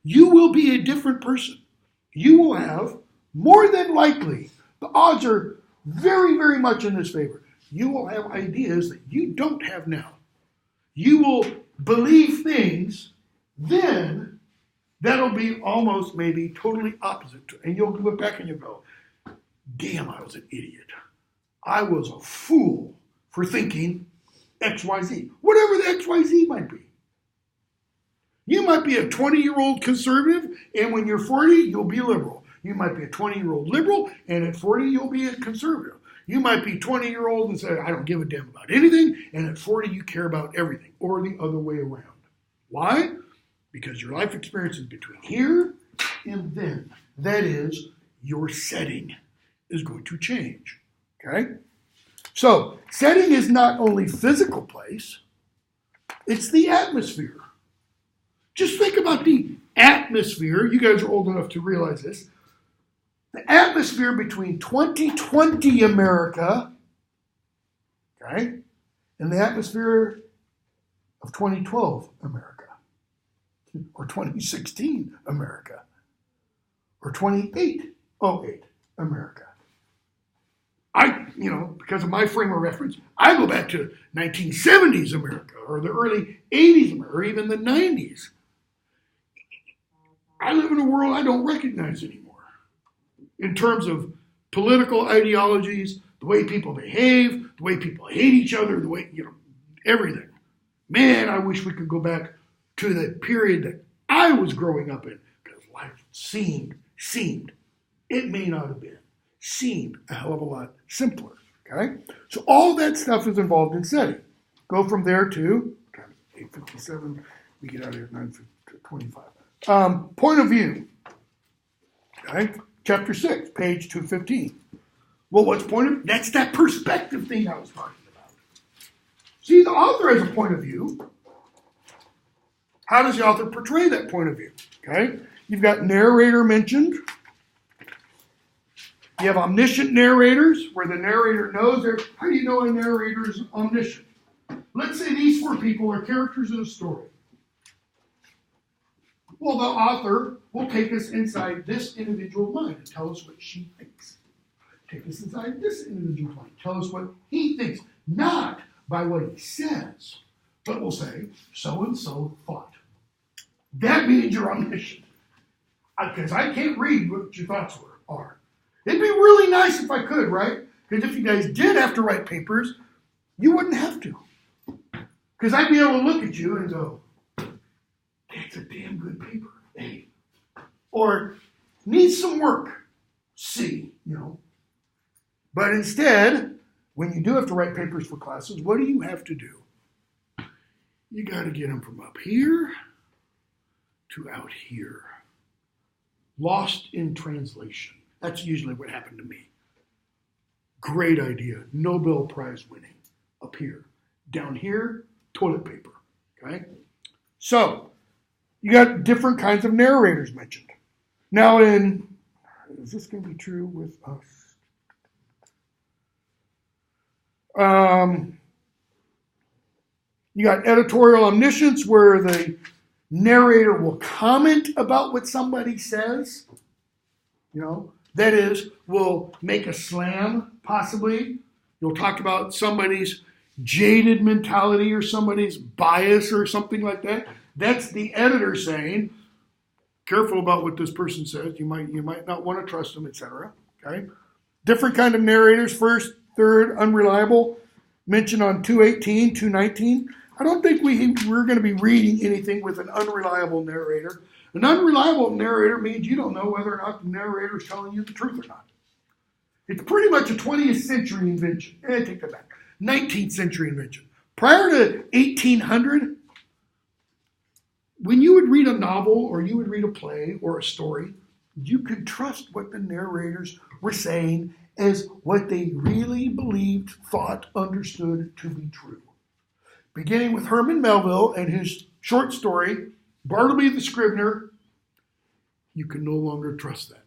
You will be a different person. You will have, more than likely, the odds are very, very much in this favor. You will have ideas that you don't have now. You will believe things, then that'll be almost maybe totally opposite. And you'll look back and you'll go, damn, I was an idiot. I was a fool for thinking XYZ. Whatever the XYZ might be. You might be a 20-year-old conservative, and when you're 40, you'll be liberal. You might be a 20-year-old liberal, and at 40, you'll be a conservative. You might be 20-year-old and say, I don't give a damn about anything, and at 40, you care about everything, or the other way around. Why? Because your life experience is between here and then. That is, your setting is going to change. Okay? So, setting is not only physical place, it's the atmosphere. Just think about the atmosphere. You guys are old enough to realize this. The atmosphere between 2020 America, okay, and the atmosphere of 2012 America, or 2016 America, or 2808 America. Because of my frame of reference, I go back to 1970s America, or the early 80s America, or even the 90s. I live in a world I don't recognize anymore. In terms of political ideologies, the way people behave, the way people hate each other, the way, everything. Man, I wish we could go back to the period that I was growing up in, because life seemed, it may not have been, seemed a hell of a lot simpler, okay? So all that stuff is involved in setting. Go from there to 8:57, we get out of here at 9:25. Point of view, okay? Chapter 6, page 215. Well, what's point of view? That's that perspective thing I was talking about. See, the author has a point of view. How does the author portray that point of view? Okay? You've got narrator mentioned. You have omniscient narrators, where the narrator knows. How do you know a narrator is omniscient? Let's say these four people are characters in a story. Well, the author will take us inside this individual mind and tell us what she thinks. Take us inside this individual mind. Tell us what he thinks. Not by what he says, but will say, so-and-so thought. That means you're omniscient. Because I can't read what your thoughts are. It'd be really nice if I could, right? Because if you guys did have to write papers, you wouldn't have to. Because I'd be able to look at you and go, that's a damn good paper, A. Or, needs some work, C, But instead, when you do have to write papers for classes, what do you have to do? You got to get them from up here to out here. Lost in translation. That's usually what happened to me. Great idea. Nobel Prize winning. Up here. Down here, toilet paper. Okay? So, you got different kinds of narrators mentioned. Now is this going to be true with us? You got editorial omniscience, where the narrator will comment about what somebody says. That is, will make a slam, possibly. You'll talk about somebody's jaded mentality or somebody's bias or something like that. That's the editor saying, careful about what this person says. You might not want to trust them, etc. Okay? Different kind of narrators, first, third, unreliable, mentioned on 218, 219. I don't think we're going to be reading anything with an unreliable narrator. An unreliable narrator means you don't know whether or not the narrator is telling you the truth or not. It's pretty much a 20th century invention. Take that back. 19th century invention. Prior to 1800, when you would read a novel or you would read a play or a story, you could trust what the narrators were saying as what they really believed, thought, understood to be true. Beginning with Herman Melville and his short story, Bartleby the Scrivener, you can no longer trust that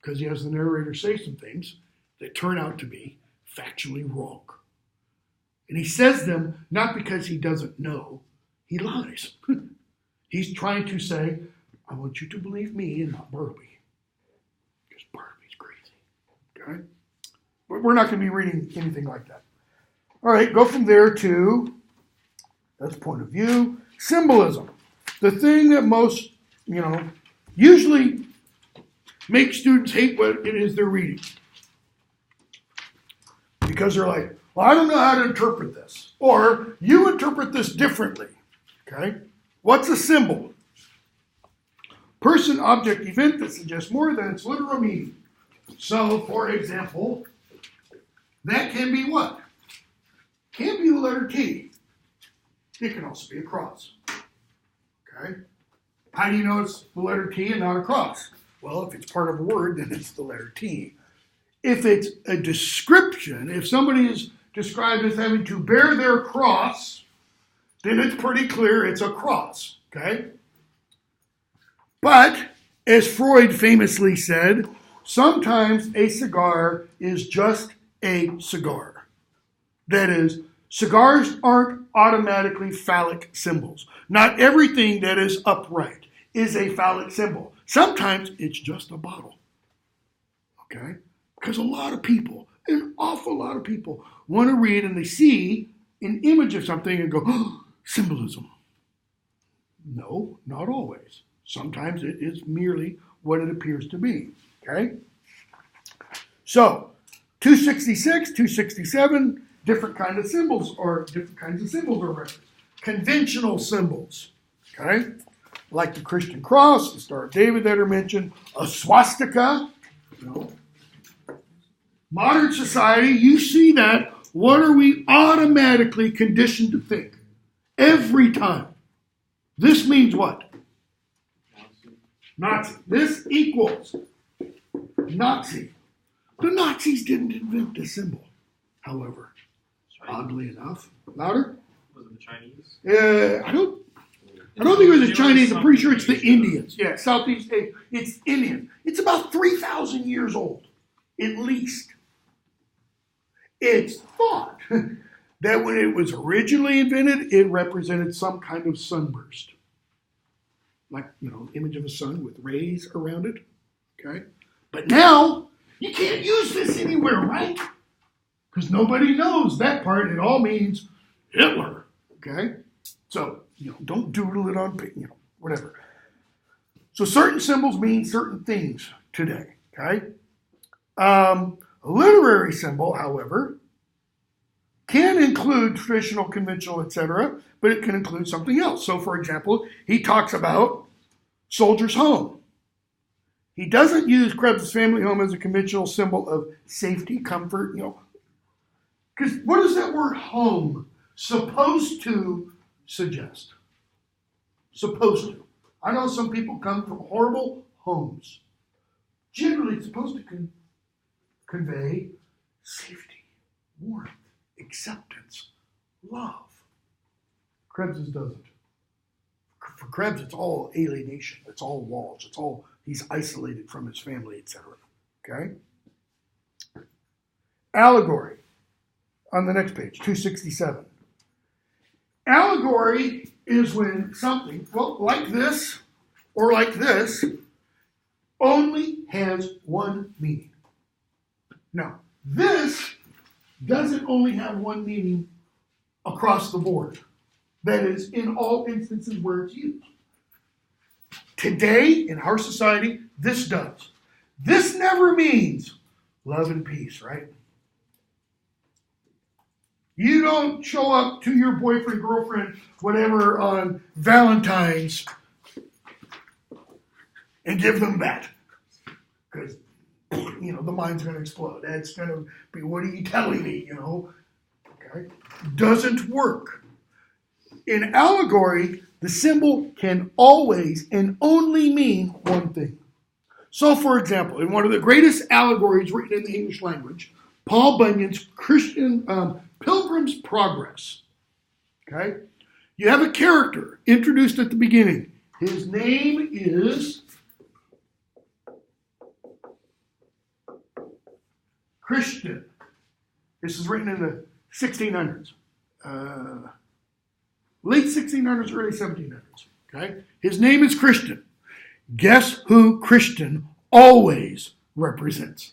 because he has the narrator say some things that turn out to be factually wrong. And he says them not because he doesn't know, he lies. He's trying to say, I want you to believe me and not Bartleby. Because Bartleby's crazy. Okay? But we're not going to be reading anything like that. All right, go from there to, that's point of view, symbolism. The thing that most, usually makes students hate what it is they're reading. Because they're like, well, I don't know how to interpret this. Or, you interpret this differently. Okay? What's a symbol? Person, object, event that suggests more than its literal meaning. So, for example, that can be what? Can be the letter T. It can also be a cross. Okay? How do you know it's the letter T and not a cross? Well, if it's part of a word, then it's the letter T. If it's a description, if somebody is described as having to bear their cross, then it's pretty clear it's a cross. Okay? But, as Freud famously said, sometimes a cigar is just a cigar. That is, cigars aren't automatically phallic symbols. Not everything that is upright is a phallic symbol. Sometimes it's just a bottle. Okay? Because a lot of people, an awful lot of people, want to read and they see an image of something and go, oh, symbolism. No, not always. Sometimes it is merely what it appears to be. Okay? So, 266, 267, different kinds of symbols are referenced. Conventional symbols. Okay? Like the Christian cross, the Star of David that are mentioned, a swastika. Modern society, you see that. What are we automatically conditioned to think? Every time. This means what? Nazi. This equals Nazi. The Nazis didn't invent the symbol, however. Oddly enough. Louder?
Was it the Chinese?
I don't think it was the Chinese. I'm pretty sure it's the Indians. Yeah, Southeast Asia. It's Indian. It's about 3,000 years old, at least. It's thought that when it was originally invented, it represented some kind of sunburst. Like, image of a sun with rays around it. Okay? But now, you can't use this anywhere, right? Because nobody knows that part. It all means Hitler. Okay? So, don't doodle it on, whatever. So certain symbols mean certain things today. Okay? A literary symbol, however, can include traditional, conventional, etc., but it can include something else. So, for example, he talks about soldier's home. He doesn't use Krebs' family home as a conventional symbol of safety, comfort, Because what is that word home supposed to suggest? Supposed to. I know some people come from horrible homes. Generally, it's supposed to convey safety, warmth, acceptance, love. Krebs' doesn't. For Krebs, it's all alienation. It's all walls. It's all, he's isolated from his family, etc. Okay? Allegory. On the next page, 267. Allegory is when something, well, like this or like this, only has one meaning. Now, this doesn't only have one meaning across the board. That is, in all instances where it's used. Today, in our society, this does. This never means love and peace, right? You don't show up to your boyfriend, girlfriend, whatever, on Valentine's and give them that. Because, the mind's going to explode. That's going to be, what are you telling me, Okay? Doesn't work. In allegory, the symbol can always and only mean one thing. So, for example, in one of the greatest allegories written in the English language, Paul Bunyan's Christian Pilgrim's Progress. Okay? You have a character introduced at the beginning. His name is Christian. This is written in the 1600s. Late 1600s, early 1700s. Okay? His name is Christian. Guess who Christian always represents?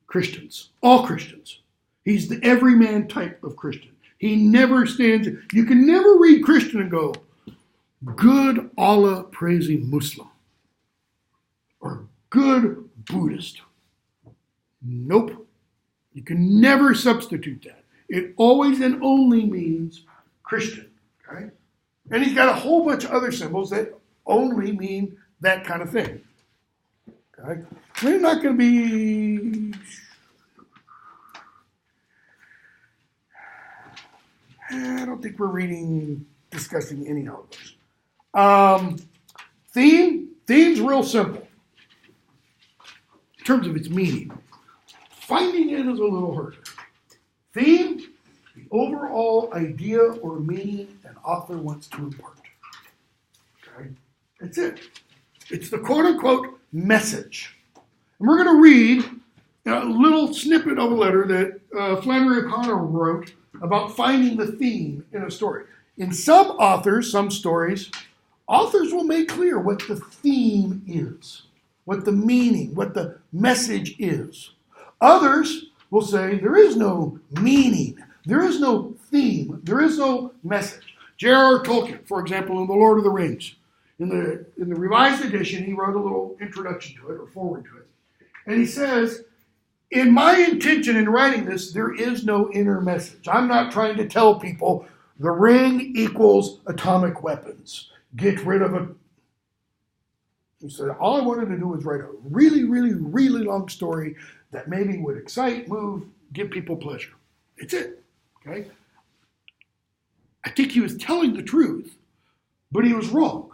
Christians. All Christians. He's the everyman type of Christian. He never stands. You can never read Christian and go, good Allah praising Muslim. Or good Buddhist. Nope. You can never substitute that. It always and only means Christian. Okay? And he's got a whole bunch of other symbols that only mean that kind of thing. Okay? We're not going to be... I don't think we're discussing any of those. Theme's real simple in terms of its meaning. Finding it is a little harder. Theme, the overall idea or meaning an author wants to impart. Okay? That's it. It's the quote-unquote message. And we're going to read a little snippet of a letter that Flannery O'Connor wrote about finding the theme in a story. In some authors, some stories, authors will make clear what the theme is, what the meaning, what the message is. Others will say there is no meaning, there is no theme, there is no message. J.R.R. Tolkien, for example, in The Lord of the Rings, in the Revised Edition, he wrote a little introduction to it, or forward to it. And he says, in my intention in writing this, there is no inner message. I'm not trying to tell people the ring equals atomic weapons. Get rid of it. He said, all I wanted to do was write a really, really, really long story that maybe would excite, move, give people pleasure. It's it. Okay? I think he was telling the truth, but he was wrong.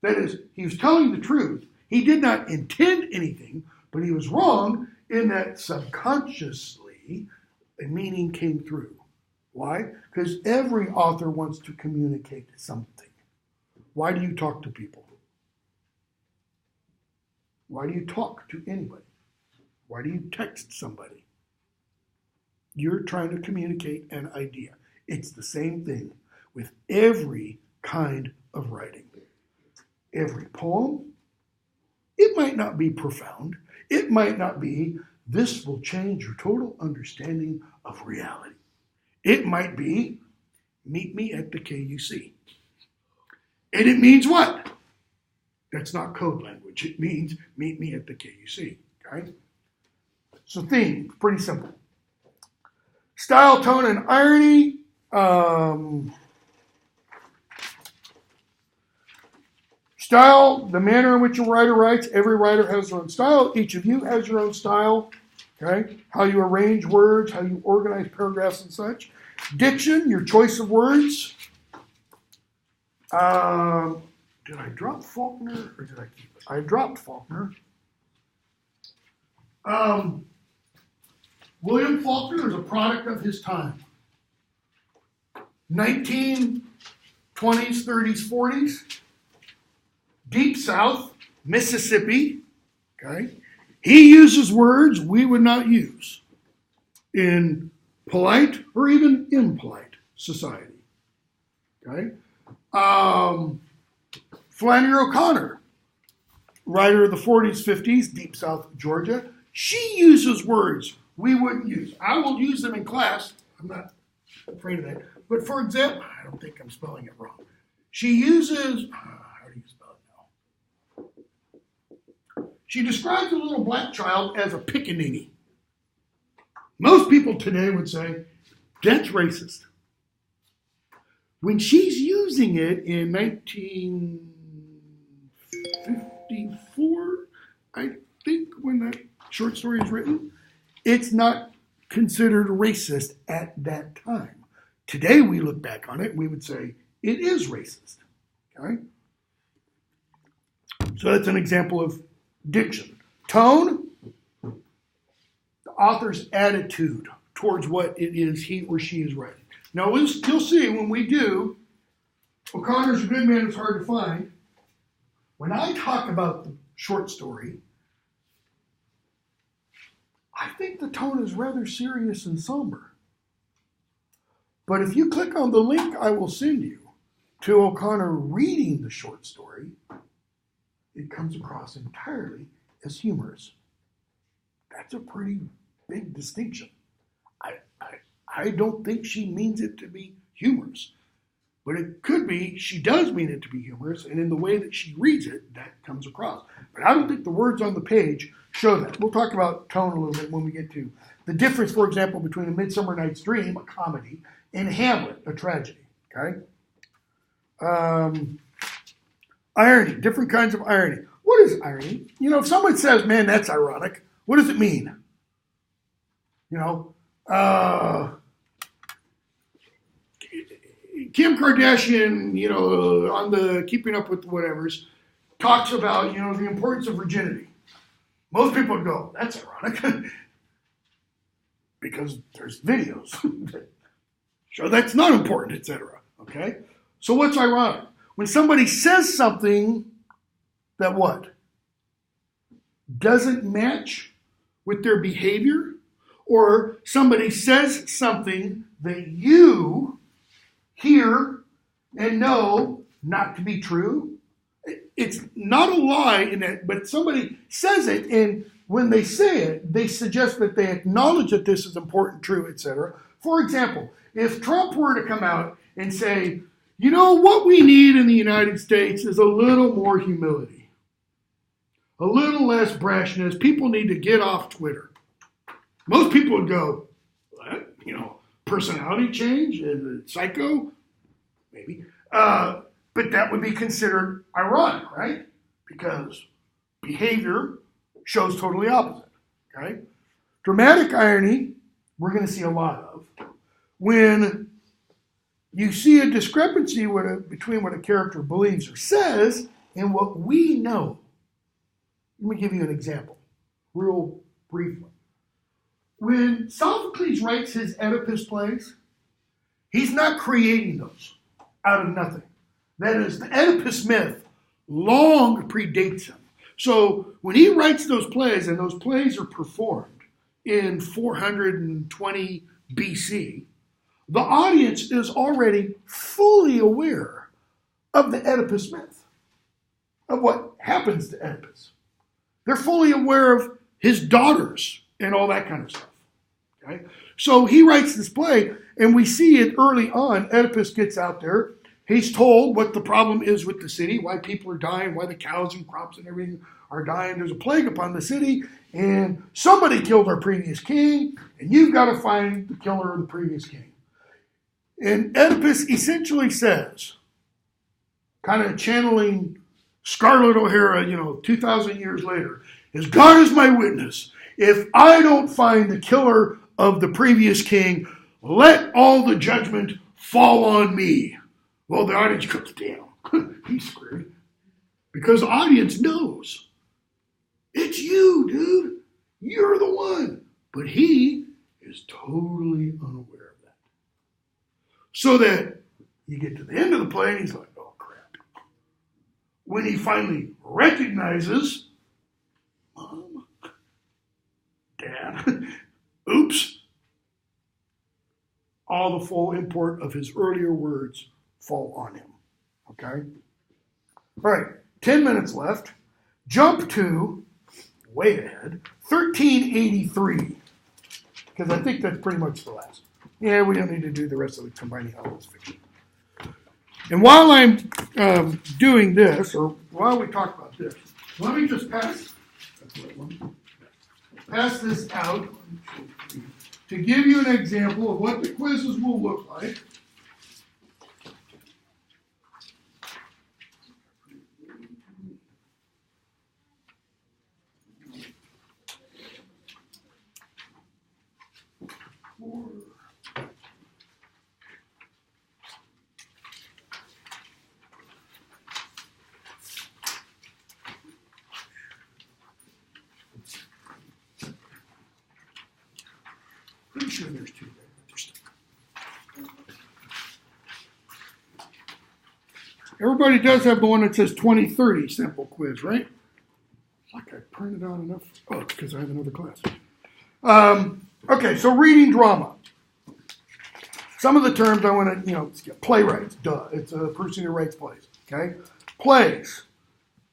That is, he was telling the truth. He did not intend anything, but he was wrong in that subconsciously a meaning came through. Why? Because every author wants to communicate something. Why do you talk to people? Why do you talk to anybody? Why do you text somebody? You're trying to communicate an idea. It's the same thing with every kind of writing. Every poem, it might not be profound. It might not be, this will change your total understanding of reality. It might be, meet me at the KUC. And it means what? That's not code language. It means, meet me at the KUC. Okay? So theme, pretty simple. Style, tone, and irony. Style, the manner in which a writer writes. Every writer has their own style. Each of you has your own style. Okay? How you arrange words, how you organize paragraphs and such. Diction, your choice of words. Did I drop Faulkner or did I keep it? I dropped Faulkner. William Faulkner is a product of his time. 1920s, 30s, 40s. Deep South, Mississippi. Okay? He uses words we would not use in polite or even impolite society. Okay? Flannery O'Connor, writer of the 40s, 50s, Deep South Georgia, she uses words we wouldn't use. I will use them in class. I'm not afraid of that. But for example, I don't think I'm spelling it wrong. She uses, how do you spell it now? She describes a little black child as a pickaninny. Most people today would say, that's racist. When she's using it in 1954, I think, when that short story is written, it's not considered racist at that time. Today we look back on it and we would say it is racist. Okay? So that's an example of diction. Tone, the author's attitude towards what it is he or she is writing. Now you'll see when we do, O'Connor's a Good Man is Hard to Find. When I talk about the short story, I think the tone is rather serious and somber. But if you click on the link I will send you to O'Connor reading the short story, it comes across entirely as humorous. That's a pretty big distinction. I don't think she means it to be humorous. But it could be she does mean it to be humorous, and in the way that she reads it, that comes across. But I don't think the words on the page show that. We'll talk about tone a little bit when we get to the difference, for example, between A Midsummer Night's Dream, a comedy, and Hamlet, a tragedy. Okay? Irony, different kinds of irony. What is irony? You know, if someone says, man, that's ironic, what does it mean? You know, Kim Kardashian, you know, on the Keeping Up with the Whatevers, talks about, you know, the importance of virginity. Most people would go, that's ironic, because there's videos that show that's not important, etc. Okay? So what's ironic? When somebody says something that what? Doesn't match with their behavior, or somebody says something that you hear and know not to be true. It's not a lie in that, but somebody says it, and when they say it, they suggest that they acknowledge that this is important, true, etc. For example, if Trump were to come out and say, you know, what we need in the United States is a little more humility, a little less brashness. People need to get off Twitter. Most people would go, what? You know, personality change? Psycho? Maybe. But that would be considered ironic, right? Because behavior shows totally opposite. Okay? Dramatic irony, we're going to see a lot of. When you see a discrepancy between what a character believes or says and what we know. Let me give you an example, real briefly. When Sophocles writes his Oedipus plays, he's not creating those out of nothing. That is, the Oedipus myth long predates him. So when he writes those plays, and those plays are performed in 420 BC, the audience is already fully aware of the Oedipus myth, of what happens to Oedipus. They're fully aware of his daughters and all that kind of stuff. Okay? So he writes this play, and we see it early on. Oedipus gets out there. He's told what the problem is with the city, why people are dying, why the cows and crops and everything are dying. There's a plague upon the city, and somebody killed our previous king, and you've got to find the killer of the previous king. And Oedipus essentially says, kind of channeling Scarlett O'Hara, 2,000 years later, is God is my witness. If I don't find the killer of the previous king, let all the judgment fall on me. Well, the audience goes, damn, he's screwed. Because the audience knows. It's you, dude. You're the one. But he is totally unaware of that. So that you get to the end of the play and he's like, oh, crap. When he finally recognizes, Mom, Dad, oops, all the full import of his earlier words fall on him. Okay? All right, 10 minutes left. Jump to, way ahead, 1383. Because I think that's pretty much the last. Yeah, we don't need to do the rest of the combining elements fiction. And while I'm doing this, or while we talk about this, let me just pass this out to give you an example of what the quizzes will look like. Pretty sure there's two there. Everybody does have the one that says 2030 sample quiz, right? It's like I printed out enough. Oh, it's because I have another class. Okay, so reading drama. Some of the terms I want to, skip. Playwrights, duh. It's a person who writes plays, okay? Plays.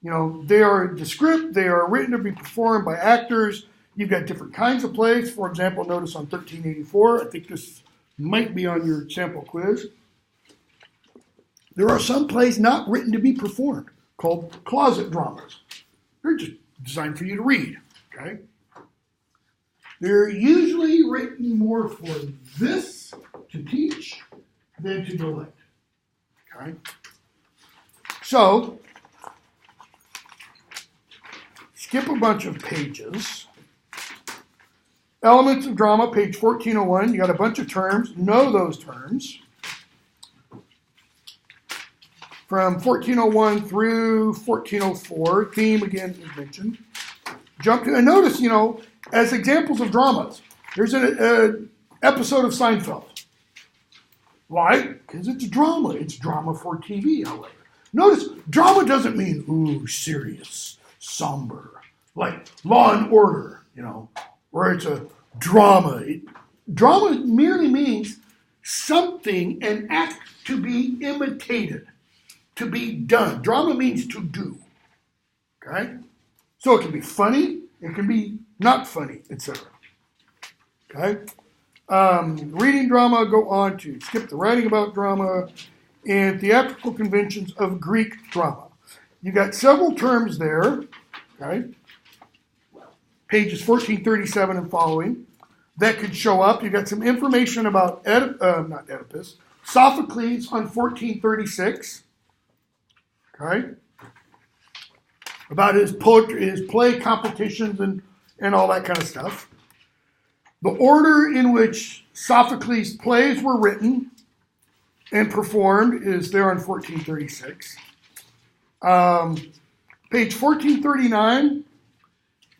They are descript, they are written to be performed by actors. You've got different kinds of plays. For example, notice on 1384, I think this might be on your sample quiz. There are some plays not written to be performed, called closet dramas. They're just designed for you to read, okay? They're usually written more for this, to teach, than to delight, okay? So, skip a bunch of pages. Elements of drama, page 1401. You got a bunch of terms. Know those terms. From 1401 through 1404, theme again is mentioned. Jump to, and notice, as examples of dramas, there's an episode of Seinfeld. Why? Because it's drama. It's drama for TV, however. Notice, drama doesn't mean, ooh, serious, somber, like Law and Order, where it's a drama. Drama merely means something, an act to be imitated, to be done. Drama means to do, okay? So it can be funny, it can be not funny, etc. Okay? Reading drama, go on to skip the writing about drama and theatrical conventions of Greek drama. You got several terms there, okay? Pages 1437 and following, that could show up. You got some information about not Oedipus, Sophocles on 1436, okay? About his poetry, his play competitions and all that kind of stuff. The order in which Sophocles' plays were written and performed is there on 1436. Page 1439.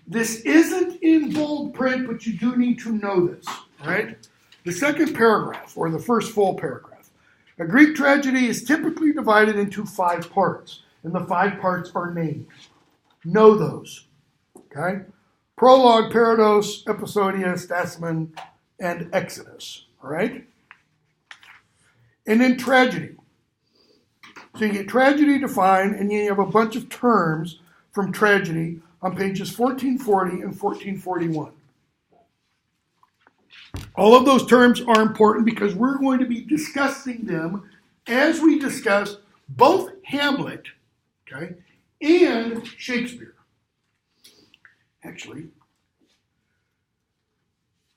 This isn't in bold print, but you do need to know this, right? The second paragraph, or the first full paragraph. A Greek tragedy is typically divided into 5 parts, and the 5 parts are named. Know those, okay? Prologue, Parados, Episodia, Stasimon, and Exodus, all right? And then tragedy. So you get tragedy defined, and you have a bunch of terms from tragedy on pages 1440 and 1441. All of those terms are important because we're going to be discussing them as we discuss both Hamlet, okay, and Shakespeare. Actually,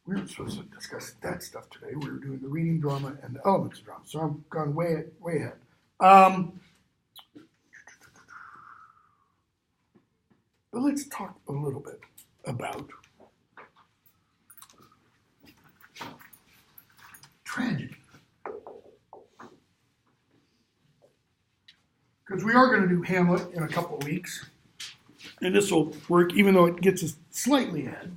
we weren't supposed to discuss that stuff today. We were doing the reading drama and the elements of drama, so I've gone way ahead. But let's talk a little bit about tragedy. Because we are going to do Hamlet in a couple of weeks. And this will work even though it gets us slightly ahead.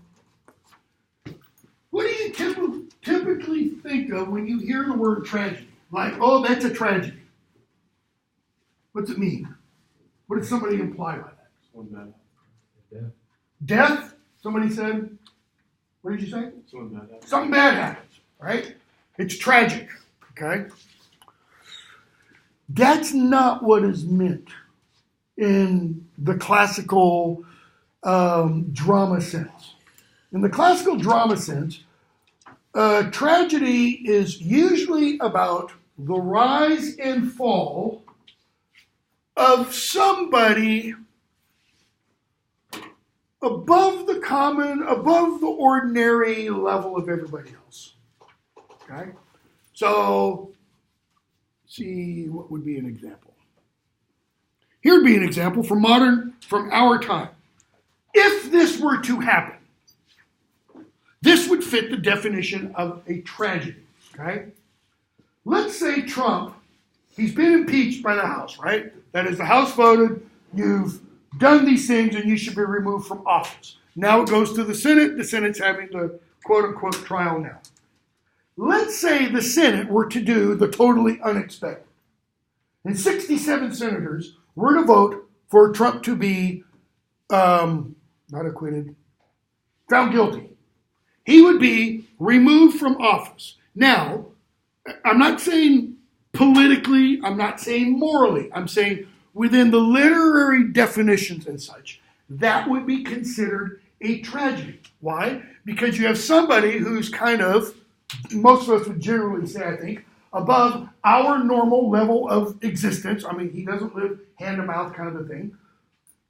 What do you typically think of when you hear the word tragedy? Like, oh, that's a tragedy. What's it mean? What did somebody imply by that? Death? Somebody said, what did you say? Something bad happens, right? It's tragic, okay? That's not what is meant in the classical drama sense. In the classical drama sense, tragedy is usually about the rise and fall of somebody above the common, above the ordinary level of everybody else. Okay? So, see, what would be an example? Here'd be an example from our time. If this were to happen, this would fit the definition of a tragedy. Okay? Let's say Trump, he's been impeached by the House, right? That is, the House voted, you've done these things and you should be removed from office. Now it goes to the Senate. The Senate's having the quote-unquote trial now. Let's say the Senate were to do the totally unexpected. And 67 senators were to vote for Trump to be not acquitted, found guilty. He would be removed from office. Now, I'm not saying politically, I'm not saying morally, I'm saying within the literary definitions and such, that would be considered a tragedy. Why? Because you have somebody who's kind of, most of us would generally say, I think, above our normal level of existence. I mean, he doesn't live hand to mouth kind of a thing.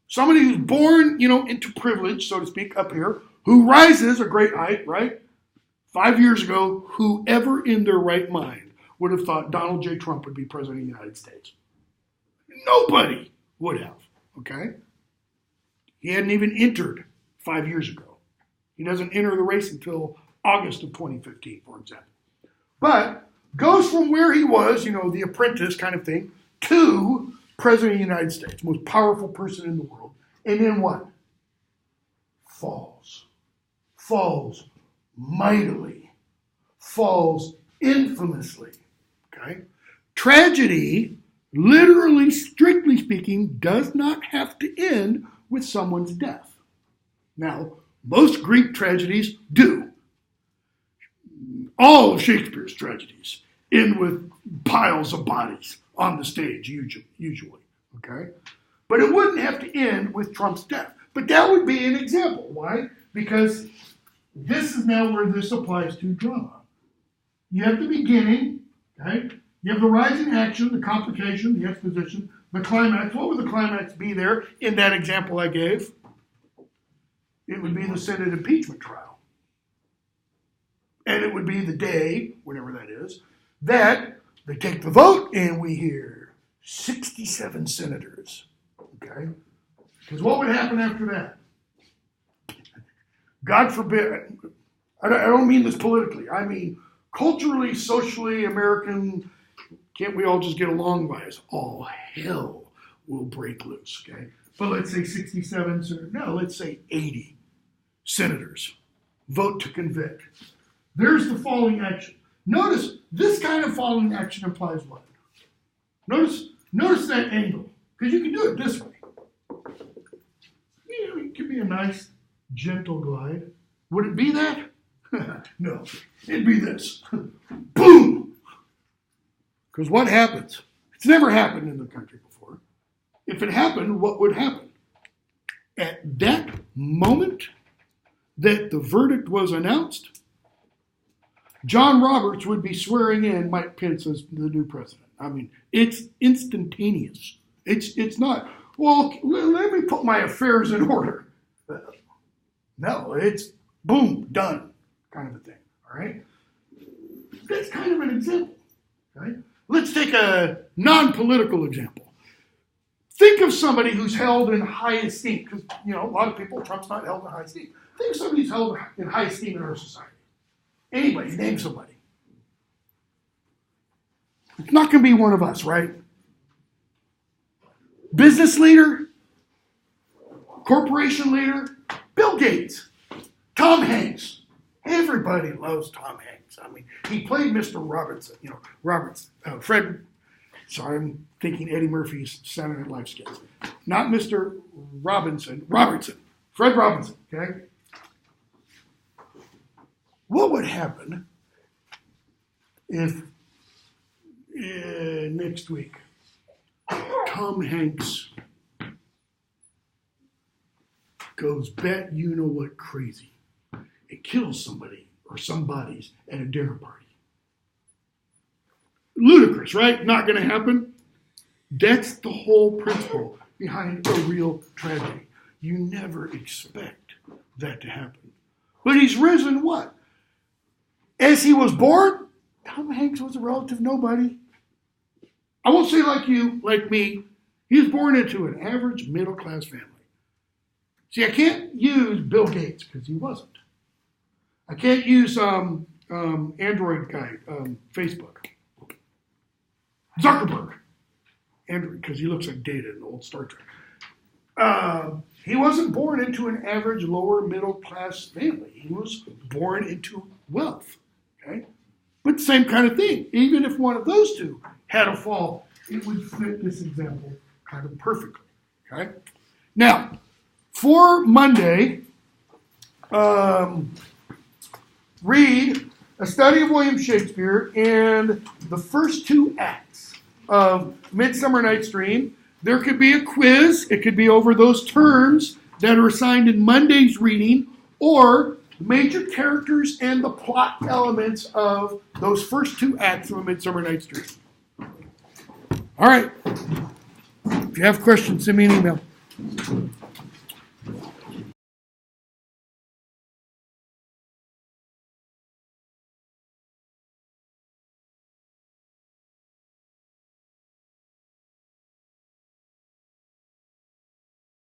Somebody who's born, into privilege, so to speak, up here, who rises a great height, right? 5 years ago, whoever in their right mind would have thought Donald J. Trump would be president of the United States? Nobody would have, okay? He hadn't even entered 5 years ago. He doesn't enter the race until August of 2015, for example. But goes from where he was, the apprentice kind of thing, to president of the United States, most powerful person in the world. And then what? Falls mightily, falls infamously, okay? Tragedy, literally, strictly speaking, does not have to end with someone's death. Now, most Greek tragedies do. All of Shakespeare's tragedies end with piles of bodies on the stage, usually, okay? But it wouldn't have to end with Trump's death. But that would be an example. Why? Because this is now where this applies to drama. You have the beginning, okay? You have the rising action, the complication, the exposition, the climax. What would the climax be there in that example I gave? It would be the Senate impeachment trial. And it would be the day, whenever that is, that they take the vote and we hear 67 senators, okay? Because what would happen after that? God forbid, I don't mean this politically, I mean culturally, socially, American, can't we all just get along by us? All hell will break loose, okay? But let's say 67 senators, no, let's say 80 senators vote to convict. There's the falling action. Notice, this kind of falling action implies what? Notice that angle, because you can do it this way. It could be a nice, gentle glide. Would it be that? No, it'd be this. Boom! Because what happens? It's never happened in the country before. If it happened, what would happen? At that moment that the verdict was announced, John Roberts would be swearing in Mike Pence as the new president. I mean, it's instantaneous. It's not, well, let me put my affairs in order. No, it's boom, done, kind of a thing, all right? That's kind of an example, okay? Let's take a non-political example. Think of somebody who's held in high esteem, because, a lot of people, Trump's not held in high esteem. Think of somebody who's held in high esteem in our society. Anybody, name somebody. It's not going to be one of us, right? Business leader, corporation leader, Bill Gates, Tom Hanks. Everybody loves Tom Hanks. I mean, he played Mr. Robinson, Fred, sorry, I'm thinking Eddie Murphy's Saturday Night Live skits. Not Mr. Robertson, Fred Robinson, okay? What would happen if next week Tom Hanks goes bet you know what crazy and kills somebody or somebody's at a dinner party. Ludicrous, right? Not going to happen. That's the whole principle behind a real tragedy. You never expect that to happen. But he's risen what? As he was born, Tom Hanks was a relative nobody. I won't say like you, like me. He was born into an average middle-class family. See, I can't use Bill Gates because he wasn't. I can't use Android guy, Facebook. Zuckerberg. Android, because he looks like Data in the old Star Trek. He wasn't born into an average lower middle-class family. He was born into wealth. Okay? But same kind of thing. Even if one of those two had a fall, it would fit this example kind of perfectly. Okay? Now, for Monday, read a study of William Shakespeare and the first two acts of Midsummer Night's Dream. There could be a quiz. It could be over those terms that are assigned in Monday's reading, or major characters and the plot elements of those first two acts of A Midsummer Night's Dream. All right. If you have questions, send me an email.